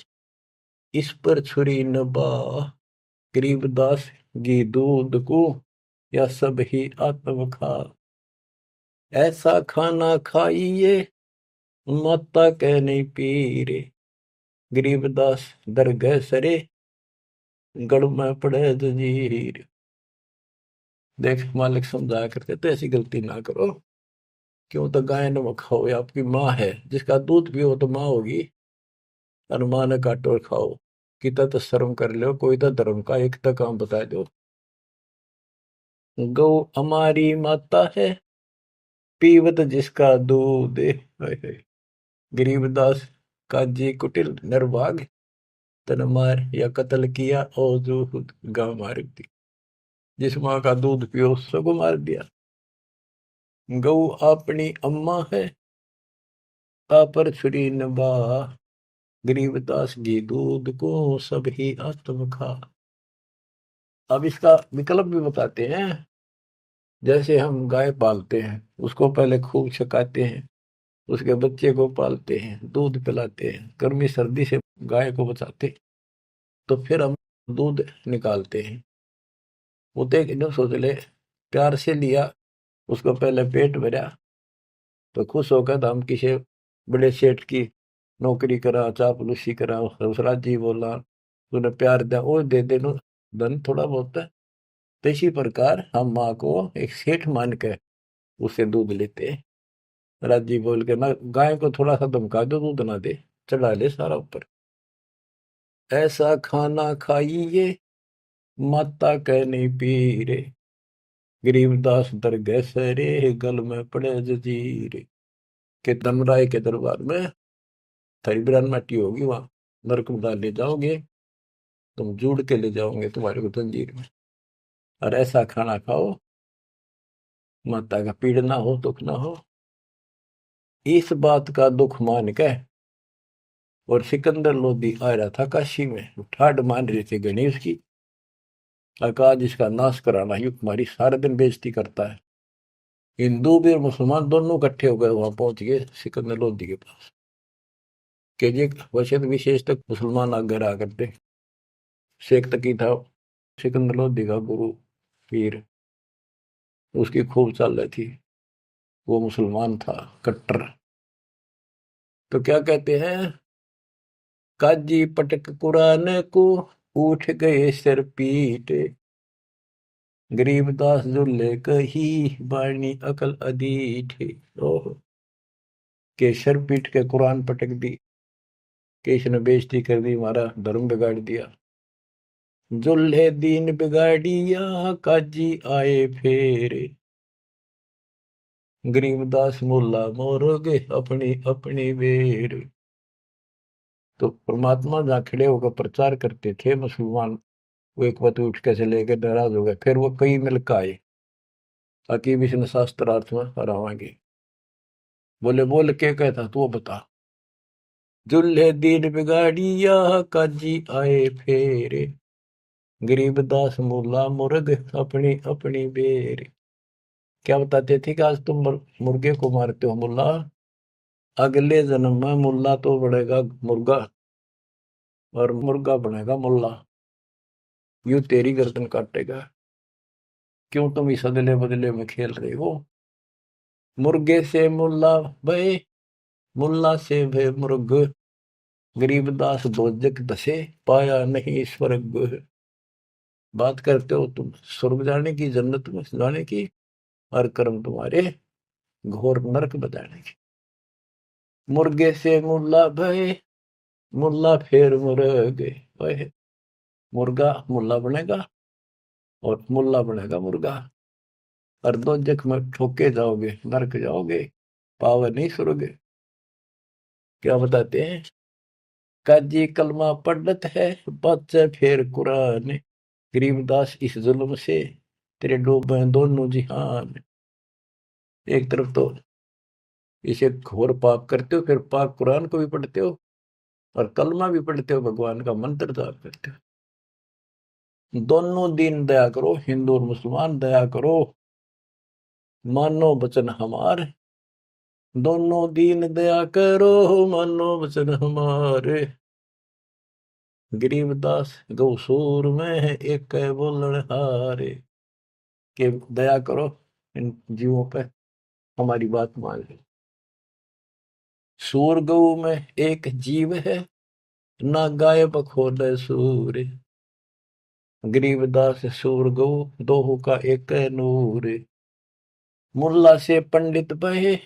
Speaker 1: इस पर छुरी न बा, गरीबदास जी दूध को, या सब ही आत्म खा। ऐसा खाना खाइए, माता कह नहीं पीरे, गरीबदास दरगह सरे, गढ़ में पड़े जंजीर। देख मालिक समझाया करते तो ऐसी गलती ना करो, क्यों तो गाय नमक खाओ, ये आपकी माँ है, जिसका दूध पियो तो माँ होगी, और माँ ने काटो और खाओ। कितना तो शर्म कर लो, कोई तो धर्म का एक तक काम बता दो। गौ हमारी माता है, पीवत जिसका दूध, गरीबदास काजी कुटिल निर्भाग, तन मार या कत्ल किया और जो गांव मार दी। जिस माँ का दूध पियो उसको मार दिया। गौ अपनी अम्मा है, पर छुरी नबा, गरीबदास जी दूध को सब ही आत्म खा। अब इसका विकल्प भी बताते हैं। जैसे हम गाय पालते हैं, उसको पहले खूब छकाते हैं, उसके बच्चे को पालते हैं, दूध पिलाते हैं, गर्मी सर्दी से गाय को बचाते, तो फिर हम दूध निकालते हैं। वो देख नो सोच ले, प्यार से लिया, उसको पहले पेट भरा, तो खुश होकर हम किसी बड़े सेठ की नौकरी करा, चापलूसी करा, दूसरा जी बोला, तूने प्यार दिया, वो दे दे नो धन थोड़ा बहुत है। तो इसी प्रकार हम माँ को एक सेठ मान के उससे दूध लेते हैं। राजी बोल के ना, गाय को थोड़ा सा धमका दो, दूध ना दे, चढ़ा ले सारा ऊपर। ऐसा खाना खाइए, माता कह नहीं पीरे, गरीबदास दरगह सरे, गल में पड़े जजीर। के धमराय के दरबार में थारी बिरान माटी होगी, वहां नरक में डाल ले जाओगे, तुम जुड़ के ले जाओगे तुम्हारे को जंजीर में। और ऐसा खाना खाओ, माता का पीड़ ना हो, दुख ना हो। इस बात का दुख मान के, और सिकंदर लोधी आ रहा था काशी में, ठाड मान रहे थे गणेश की, अकाज इसका नाश कराना, युग तुम्हारी सारा दिन बेइज्जती करता है। हिंदू भी और मुसलमान दोनों इकट्ठे हो गए, वहां पहुंच गए सिकंदर लोधी के पास कि जी वैसे तो विशेष तक मुसलमान आगे रहा करते, शेख तकी था सिकंदर लोधी का गुरु पीर, उसकी खूब चाल रही थी, वो मुसलमान था कट्टर। तो क्या कहते हैं, काजी पटक कुरान को उठ गए सिर पीट, गरीबदास जुल्ले कही बाणी अकल अदीठ। ओह, के सर पीट के कुरान पटक दी, कि इसने बेइज्जती कर दी, हमारा धर्म बिगाड़ दिया। जुल्हे दीन बिगाड़िया काजी आए फेरे, गरीबदास मुल्ला मोरोगे अपनी अपनी बेर। तो परमात्मा जहाँ खड़े होकर प्रचार करते थे मुसलमान, वो एक बात उठ के चले गए, नाराज हो गए, फिर वो कई मिलकर आए ताकि विष्णु शास्त्रार्थ में हरावाएंगे। बोले बोल के कहता तू बता, जुल्हे दीन बिगाड़िया काजी आए फेरे, गरीबदास मुल्ला मुर्ग अपनी अपनी बेर। क्या बताते थे कि आज तुम मुर्गे को मारते हो मुल्ला, अगले जन्म में मुल्ला तो बनेगा मुर्गा और मुर्गा बनेगा मुल्ला, यूं तेरी गर्दन काटेगा। क्यों तुम इस अदले बदले में खेल रहे हो। मुर्गे से मुल्ला भय, मुल्ला से भय मुर्ग, गरीबदास दोजक दसे पाया नहीं स्वर्ग। बात करते हो तुम स्वर्ग जाने की, जन्नत में जाने की, और कर्म तुम्हारे घोर नरक बजाने की। मुर्गे से मुल्ला भय, मुल्ला फिर मुर्ग, भय मुर्गा मुल्ला बनेगा और मुल्ला बनेगा मुर्गा, और दोजक में ठोके जाओगे, नरक जाओगे, पावर नहीं स्वर्ग। क्या बताते हैं, काजी कलमा पढ़त है बच्चे फिर कुरान, गरीबदास इस जुल्म से तेरे डूबे दोनों जिहान। एक तरफ तो इसे घोर पाप करते हो, फिर पाक कुरान को भी पढ़ते हो और कलमा भी पढ़ते हो, भगवान का मंत्र जाप करते हो। दोनों दीन दया करो, हिंदू और मुसलमान दया करो, मानो वचन हमार, दोनों दीन दया करो, मानो वचन हमारे। गरीबदास गौसूर में है एक बोलन हारे, के दया करो इन जीवों पे, हमारी बात मान लो। सूर गऊ में एक जीव है, ना गाय बखोले सूर, गरीबदास सूर गऊ दोहू का एक नूर। मुल्ला से पंडित भय,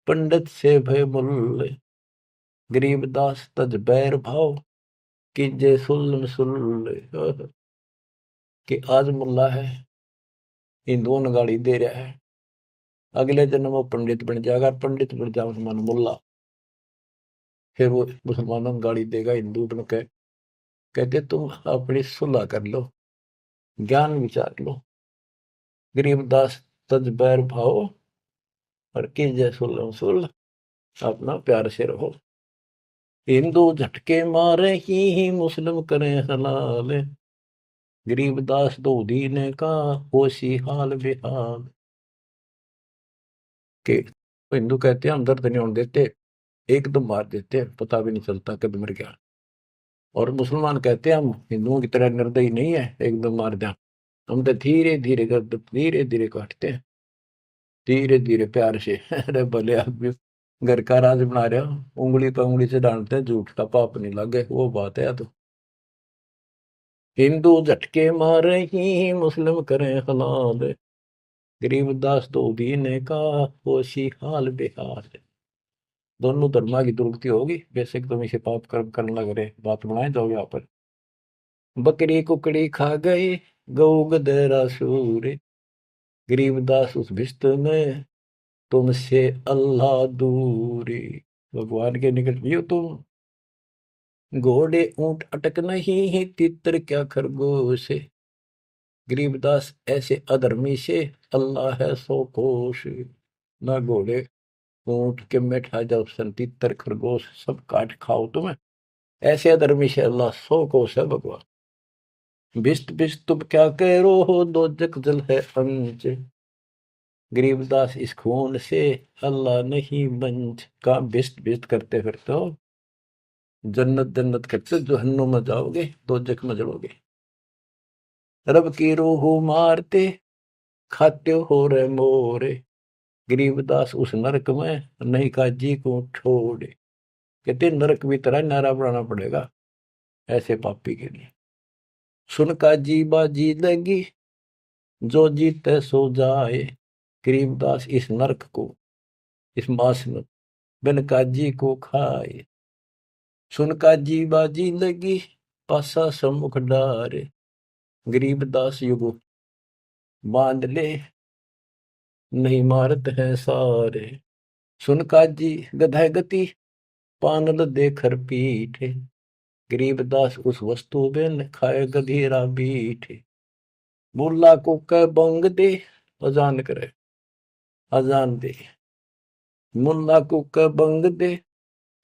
Speaker 1: पंडित से भय मुल्ल, गरीबदास तज बैर भाव कीजे सुल्ल सुल्ल। कि आज मुल्ला है, हिंदुओं ने गाली दे रहा है, अगले जन्म वो पंडित बन जाएगा, पंडित बन जाओ मुसलमान मुल्ला, फिर वो मुसलमानों को गाली देगा हिंदू बन के। कहते तुम अपनी सुलह कर लो, ज्ञान विचार लो, गरीबदास तज बैर भाओ और कीजे सुलह सुल, अपना प्यार से रहो। हिंदू झटके मारे ही मुस्लिम करें हलाल, गरीबदास दो दीने का होशी हाल बेहाल। के हिंदू कहते हैं हम दर्द नहीं होने देते, एकदम मार देते हैं, पता भी नहीं चलता कब मर गया। और मुसलमान कहते हैं हम हिंदुओं की तरह निर्दयी नहीं है, एकदम मार दें, हम तो धीरे धीरे कर, धीरे धीरे काटते हैं, धीरे धीरे प्यार से। अरे भले आप भी घर का राज बना रहे हो, उंगली पर उंगली से डांटते हैं, झूठ का पाप नहीं लगे, वो बात है। तो हिंदू झटके मारे ही मुस्लिम करें हलाल, गरीबदास तो दीने का होशी हाल बेहाल। दोनों धर्मा की दुर्गति होगी, बेशक तुम इसे पाप कर्म करने लग रहे, बात बनाए जाओ यहाँ पर। बकरी कुकड़ी खा गए गऊ गधेरा सूर, गरीबदास उस भिस्त में तुमसे अल्लाह दूरी। भगवान के निकट भी हो तुम, घोड़े ऊंट अटक नहीं तितर क्या खरगोश, गरीबदास ऐसे अधर्मी से अल्लाह है सो कोश। ना घोड़े ऊंट के बैठा जाओ, सन तितर खरगोश सब काट खाओ तुम्हें, ऐसे अधर्मी से अल्लाह सो कोश है भगवान। भिष्ट भिष्ट तुम क्या कह रो हो, दो जग जल है अंच, गरीबदास इस खून से अल्लाह नहीं बंच। काम बेस्ट बेस्ट करते फिरते हो, जन्नत जन्नत करते जहन्नुम में जाओगे, दोजख में जलोगे। रब की रूह मारते खाते हो रे मोरे, गरीबदास उस नरक में नहीं काजी को छोड़े। कहते नरक भी तरह नारा बनाना पड़ेगा ऐसे पापी के लिए। सुन काजी बाजी लगी जो जीते सो जाए, गरीबदास इस नरक को, इस मास में बिन काजी को खाए। सुन काजी बाजी लगी पासा सम्मुख डारे, गरीबदास युग बांध ले नहीं मारत है सारे। सुन काजी गधा गति पानल देकर पीठे, गरीबदास उस वस्तु बिन खाए गधीरा बीठे। मुल्ला को कह बंग दे अजान करे, अजान दे। मुल्ला को कह बंग दे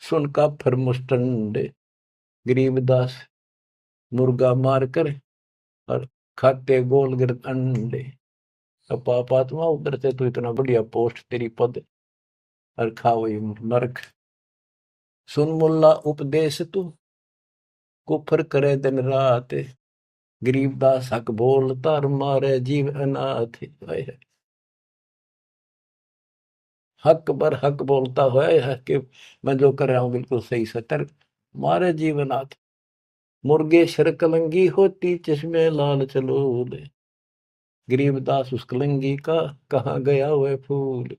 Speaker 1: सुन का फर मुस्टंडे, गरीबदास मुर्गा मार कर और खाते गोल गिरद अंडे। अब पापात्मा उधर से तो इतना बढ़िया पोस्ट तेरी पद और खाओ ये नरक। सुन मुल्ला उपदेश तू कुफर करे दिन रात, गरीबदास हक बोलता और मारे जीव अनाथ। हक बर हक बोलता है कि मैं जो कर रहा हूं बिल्कुल सही सतर, मारे जीव अनाथ। मुर्गे शर कलंगी होती चश्मे लाल चलोले, गरीबदास उस कलंगी का कहाँ गया वह फूल।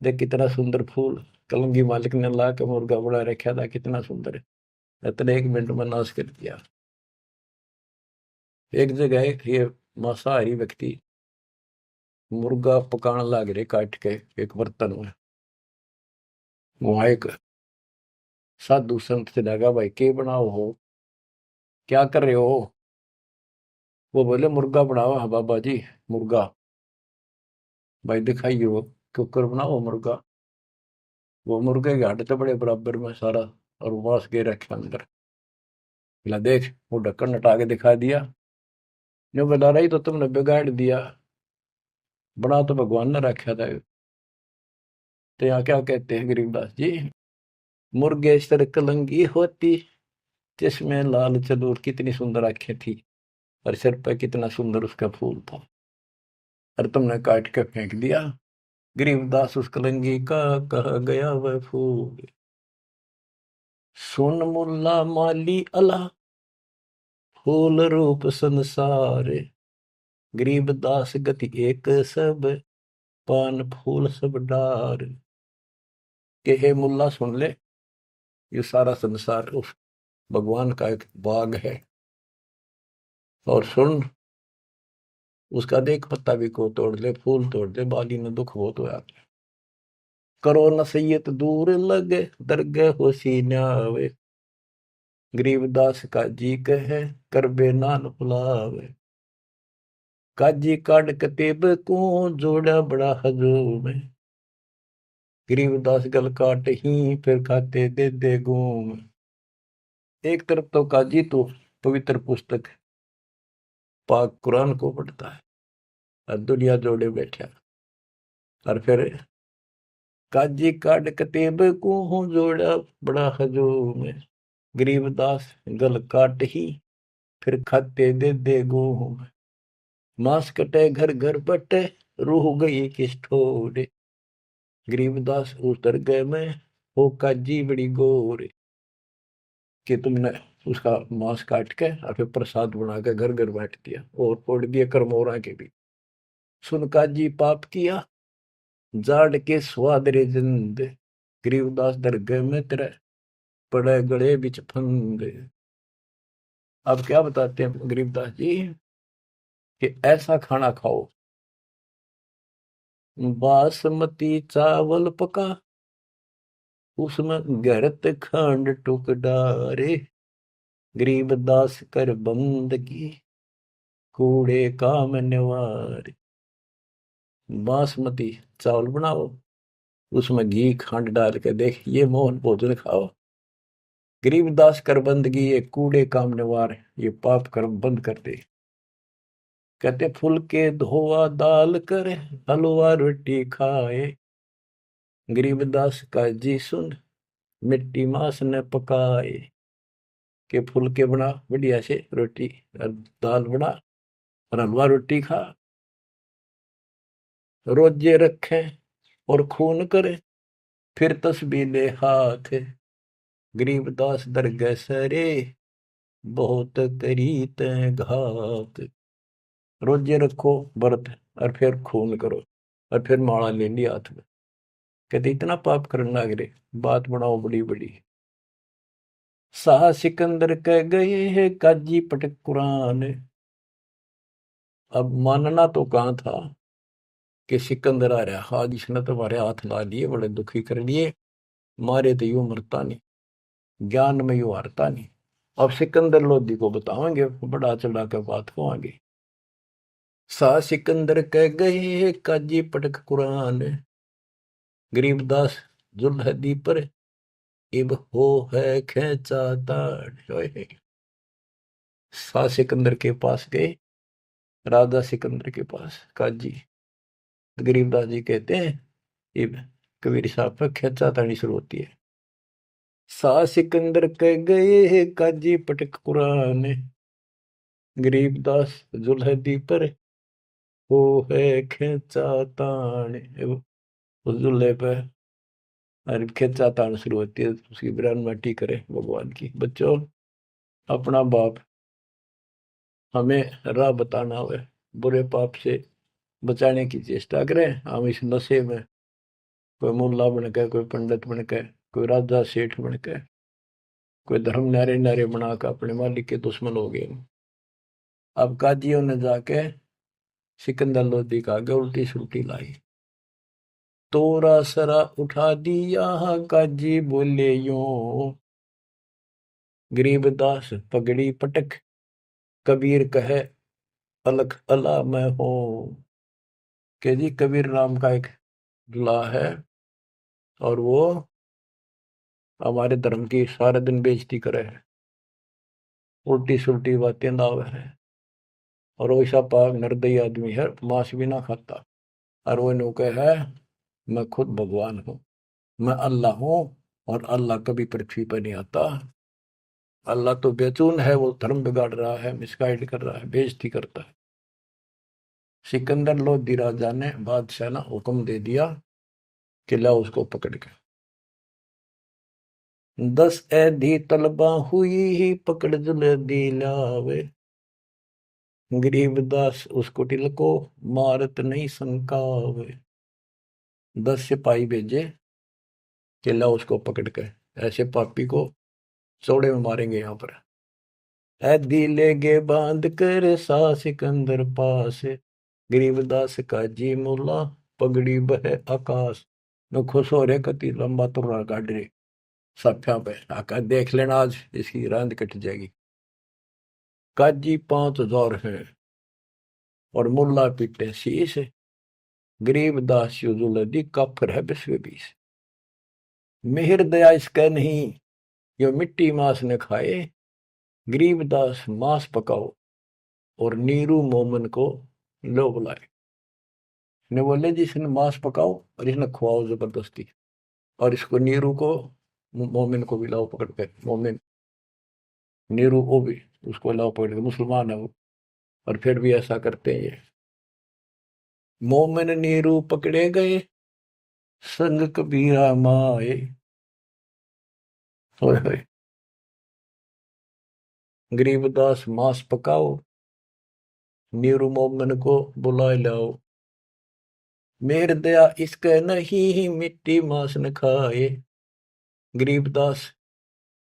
Speaker 1: देख कितना सुंदर फूल कलंगी मालिक ने ला के मुर्गा बड़ा रखा था, कितना सुंदर है, इतने 1 मिनट में नाश कर दिया। एक जगह ये मांसाहारी व्यक्ति मुर्गा पकाने लग रहे काट के एक बर्तन में। वहां एक साधु संत से लगा, भाई के बनाओ हो, क्या कर रहे हो। वो बोले मुर्गा बनाओ। हाँ बाबा जी मुर्गा। भाई दिखाइए वो कुकर बनाओ मुर्गा। वो मुर्गे के हड्डी तो बड़े बराबर में सारा और मांस के रखे अंदर। बोला देख, वो ढक्कन हटा के दिखा दिया। जो बता रही तो तुमने बिगाड़ दिया, बना तो भगवान ने रखा था। तो यहाँ क्या कहते हैं गरीबदास जी, मुर्गे सर कलंगी होती जिसमें लाल चदूर, कितनी सुंदर आंखें थी और सिर पर कितना सुंदर उसका फूल था, और तुमने काट के फेंक दिया। गरीबदास उस कलंगी का कहा गया वह फूल। सुन मुल्ला माली अला फूल रूप संसार, गरीबदास गति एक सब पान फूल सब डार। के हे मुल्ला सुन ले, ये सारा संसार उस भगवान का एक बाग है, और सुन उसका देख पत्ता भी को तोड़ ले, फूल तोड़ ले, बाली ने दुख बहुत होया। करो नसीयत दूर लगे दरगह होशी न्यावे, गरीबदास काजी कहे करबे नान भुलावे। काजी काट कतेब को जोड़ा बड़ा हजूम, गरीबदास गल काट ही फिर खाते दे दे घूम। एक तरफ तो काजी तो पवित्र पुस्तक पाक कुरान को पढ़ता है और दुनिया जोड़े बैठा, और फिर काजी काट कतेब को जोड़ा बड़ा हजूम, गरीबदास गल काट ही फिर खाते दे दे घूम। मांस कटे घर घर बटे रूह गई किस ठोरे, गरीबदास उस दरगाह में हो काजी बड़ी गोरे। कि तुमने उसका मांस काट के और फिर प्रसाद बना के घर घर बांट दिया और फोड़ दिए करमोरा के भी। सुन काजी पाप किया जाड़ के स्वाद रे जिंद, गरीबदास दरगाह में तेरे पड़े गले बिच फंद। अब क्या बताते हैं गरीबदास जी कि ऐसा खाना खाओ, बासमती चावल पका उसमें गरत खंड टुक डारे, गरीबदास कर बंद की कूड़े काम निवार। बासमती चावल बनाओ, उसमें घी खंड डाल के देख ये मोहन भोजन खाओ, गरीबदास कर बंदगी ये कूड़े काम निवार, ये पाप कर्म बंद कर दे। कहते फुल के धोआ दाल कर हलवा रोटी खाए, गरीबदास का जी सुन मिट्टी मास न पकाए। के फुल के बना बढ़िया से रोटी और दाल बना और हलवा रोटी खा, रोजे रखे और खून करे, फिर तस्बीह ले हाथ, गरीबदास दरगह सरे बहुत करी तै घात। रोजे रखो व्रत और फिर खून करो और फिर माला ले लिया हाथ में। कहते इतना पाप करना लगे, बात बनाओ बड़ी बड़ी। शाह सिकंदर कह गए है काजी पटक कुरान। अब मानना तो कहाँ था कि सिकंदर आ रहा, हाज इसने तो हमारे हाथ ला लिए, बड़े दुखी कर लिए, मारे तो यूं मरता नहीं, ज्ञान में यूं हारता नहीं। अब सिकंदर लोधी को बताओगे, बड़ा चढ़ा कर बात को आगे। शाह सिकंदर कह गए है काजी पटक कुरान, गरीबदास जुल्हदी पर इब हो है खेचा ताड़। शाह सिकंदर के पास गए, राजा सिकंदर के पास काजी, गरीबदास जी कहते हैं इब कबीर साहब पर खेचा ताड़ी शुरू होती है। शाह सिकंदर कह गए है काजी पटक कुरान, गरीबदास जुल्हदी पर हो है खेचा ताड़। उस जुल्हे पर और खेचा ताड़ शुरू होती है, उसकी बिरान माटी करे भगवान की। बच्चों, अपना बाप हमें राह बताना हुए, बुरे पाप से बचाने की चेष्टा करें। हम इस नशे में कोई मुल्ला बन के, कोई पंडित बन के, कोई राजा सेठ बन के, कोई धर्म नारे नारे बनाकर अपने मालिक के दुश्मन हो गए। अब काजियों ने जाके सिकंदर लोधी का आगे उल्टी सुल्टी लाई, तोरा सरा उठा दिया काजी बोले यूं, गरीबदास पगड़ी पटक कबीर कहे अलख अला मैं हूं। के जी कबीर नाम का एक दुल्हा है और वो हमारे धर्म की सारा दिन बेइज्जती करे है, उल्टी सुल्टी बातें लावे है, और वैसा पाक निर्दयी आदमी है, मांस भी ना खाता। और वो नु है मैं खुद भगवान हूँ, मैं अल्लाह हूँ, और अल्लाह कभी पृथ्वी पर नहीं आता। अल्लाह तो बेचून है, वो धर्म बिगाड़ रहा है, मिसगाइड कर रहा है, बेइज्जती करता है। सिकंदर लोधी राजा ने बादशाह ने हुक्म दे दिया कि लाओ उसको पकड़ के। 10 ऐधी तलबा हुई ही पकड़ जुल्हदी लावे, गरीबदास उस कुटिल को मारत नहीं संकावे। 10 सिपाही भेजे कि लाओ उसको पकड़ के, ऐसे पापी को चौड़े में मारेंगे यहाँ पर। ऐदी लेगे बांध कर सा सिकंदर पास, गरीबदास का जी मुल्ला पगड़ी बह आकाश। न खुश हो रहे कति लंबा तुर्रा काट रहे सफ्या पे, आका देख लेना आज इसकी रांद कट जाएगी। काजी 5000 है और मुल्ला पीटे शीश, गरीबदास जुल्हदी काफिर है 20 मेहर दया इसका नहीं, यो मिट्टी मांस न खाए, गरीबदास मांस पकाओ और नीरू मोमन को लो बुलाए। ने बोले जी इसने मांस पकाओ और इसने खुआओ जबरदस्ती, और इसको नीरू को मोमिन को भी लाओ पकड़ के। मोमिन नीरू को भी उसको लाओ पकड़ के, मुसलमान है वो, और फिर भी ऐसा करते हैं ये। मोमिन नीरू पकड़े गए संग कबीरा माए, गरीबदास मांस पकाओ नीरू मोमिन को बुलाए लाओ, मेर दया इसके नहीं मिट्टी मांस न खाए, गरीबदास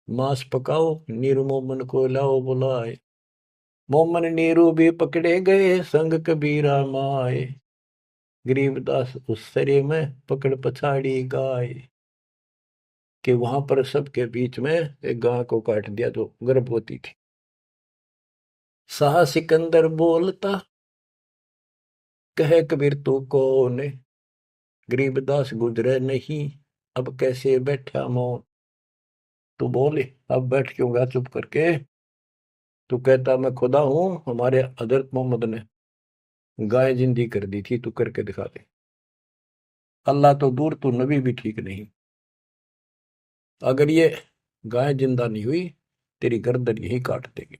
Speaker 1: मांस पकाओ नीरू मोमन को लाओ बुलाए। मोमन नीरू भी पकड़े गए संग कबीरा माए, गरीबदास उस सरे में पकड़ पछाड़ी गाय। कि वहां पर सबके बीच में एक गाय को काट दिया जो गर्भवती थी। शाह सिकंदर बोलता कहे कबीर तू कौन, गरीबदास गुजरे नहीं अब कैसे बैठा मौन। तू बोले अब बैठ क्यों गया चुप करके, तू कहता मैं खुदा हूं हमारे हजरत मोहम्मद ने गाय जिंदी कर दी थी, तू करके दिखा दे। अल्लाह तो दूर, तू नबी भी ठीक नहीं। अगर ये गाय जिंदा नहीं हुई, तेरी गर्दन यही काट देगी।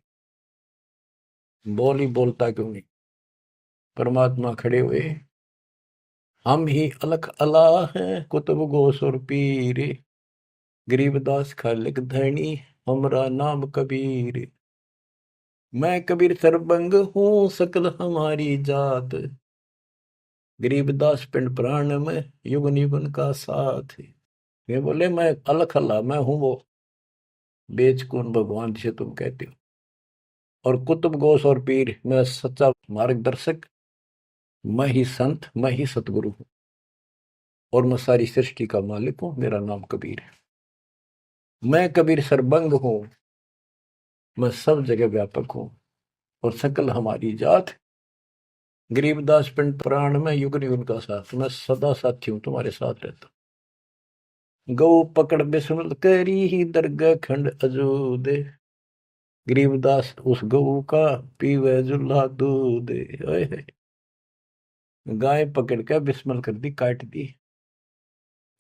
Speaker 1: बोल ही बोलता क्यों नहीं? परमात्मा खड़े हुए, हम ही अलख अला हैं, कुतुब गोस और पीर, गरीबदास खालिक धनी, हमरा नाम कबीर। मैं कबीर सरबंग हूँ, सकल हमारी जात, गरीबदास पिंड प्राण में, युग निबन का साथ। ये बोले मैं अलख अल्लाह, मैं हूं वो बेचकुन भगवान जिसे तुम कहते हो, और कुतुब गोस और पीर, मैं सच्चा मार्गदर्शक, मैं ही संत, मैं ही सतगुरु हूं, और मैं सारी सृष्टि का मालिक हूं, मेरा नाम कबीर है। मैं कबीर सरबंग हूं, मैं सब जगह व्यापक हूं, और सकल हमारी जात, गरीबदास पिंड प्राण में, युग युग का साथ, मैं सदा साथी हूं, तुम्हारे साथ रहता हूं। गौ पकड़ बिस्मल करी ही दरगाह खंड अजूदे, गरीबदास उस गऊ का पीवे जुल्ला दूध। गाय पकड़ के बिस्मल कर दी, काट दी,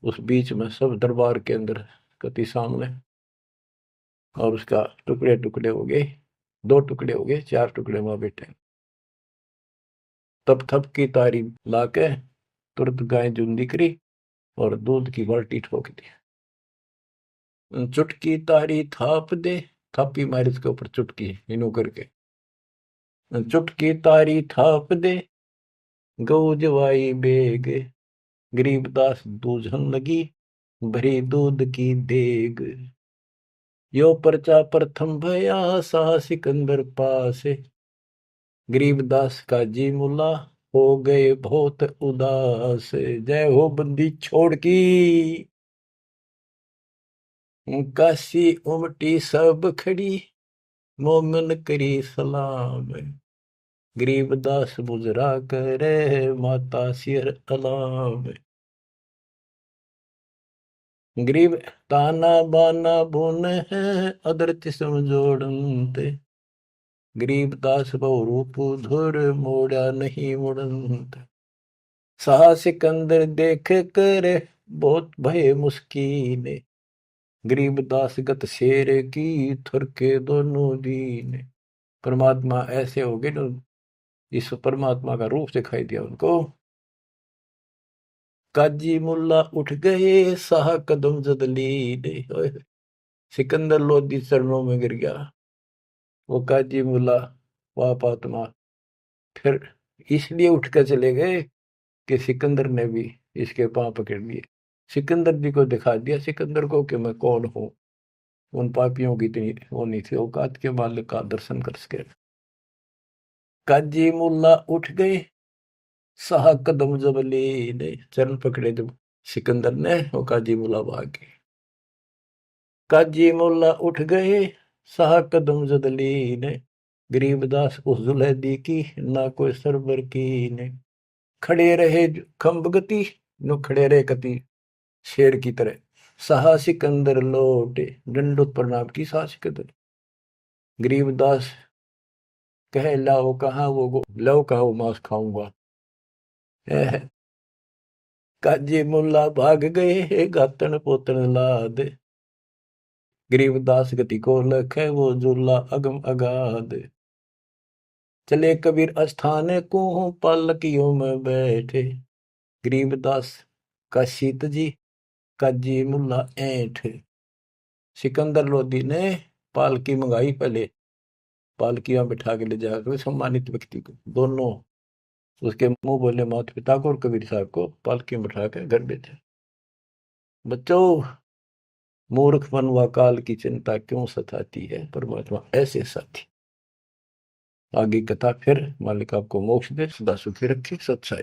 Speaker 1: उस बीच में सब दरबार के अंदर कति सामने, और उसका टुकड़े टुकड़े हो गए, 2 टुकड़े हो गए, 4 टुकड़े वहां बैठे। तब थप की तारी लाके तुरंत गाय जूंदी करी, और दूध की बाल्टी ठोक दी। चुटकी तारी थाप दे, थापी मारी उसके ऊपर चुटकी इनो करके, चुटकी तारी थाप दे, गऊ जवाई बेग, गरीबदास दूझन लगी, भरी दूध की देग। यो पर्चा प्रथम भया, साह सिकंदर पास, गरीबदास का जी मुला, हो गए बहुत उदास। जय हो बंदी छोड़ की, काशी उमटी सब खड़ी, मोमन करी सलाम, गरीबदास बुजरा करे, माता सिर अलाम। गरीब ताना बाना बुन है, अदरत समझोड़ते, गरीबदास बहु रूप धुर, मोड़ा नहीं मुड़ंत। साह सिकंदर देख कर, बहुत भय मुस्कीन, गरीबदास गत शेर की, थुर के दोनों दीन। परमात्मा ऐसे हो गए, जो इस परमात्मा का रूप दिखाई दिया उनको। काजी मुल्ला उठ गए, साह कदम जदलीन, सिकंदर लोधी चरणों में गिर गया। वो काजी मुल्ला वाप आत्मा फिर इसलिए उठ कर चले गए कि सिकंदर ने भी इसके पांव पकड़ लिए, सिकंदर जी को दिखा दिया सिकंदर को कि मैं कौन हूं। उन पापियों की इतनी वो नहीं थी औकात के मालिक का दर्शन कर सके। काजी मुल्ला उठ गए, साह कदम जबली ने, चरण पकड़े जब सिकंदर ने, वो काजी मुल्ला भाग गए। काजी मुल्ला उठ गए, साह कदम जदली ने, गरीबदास उस जुलैदी की, ना कोई सरबर की ने। खड़े रहे खम्ब गति, नो खड़े रहे कति शेर की तरह। साहा सिकंदर लौटे, दंडोत प्रणाम की साह सिकंदर। गरीबदास कहे लाओ कहाँ वो, लाओ कहाँ वो मांस खाऊंगा। काजी मुल्ला भाग गए, गातन पोतन लाद, गरीबदास गति को लखे, वो जुल्ला अगम अगाध। चले कबीर अस्थान को, पालकियों में बैठे, गरीबदास का शीत जी, काजी मुल्ला ऐठ। सिकंदर लोधी ने पालकी मंगाई, पहले पालकियां बिठा के ले जाकर सम्मानित व्यक्ति को, दोनों उसके मुंह बोले माता पिता को और कबीर साहब को पालकी में बिठा कर घर भेजा। बच्चों, मूर्खपन व काल की चिंता क्यों सताती है, परमात्मा ऐसे साथी। आगे कथा फिर, मालिक आपको मोक्ष दे, सदा सुखी रखे, सत्साई।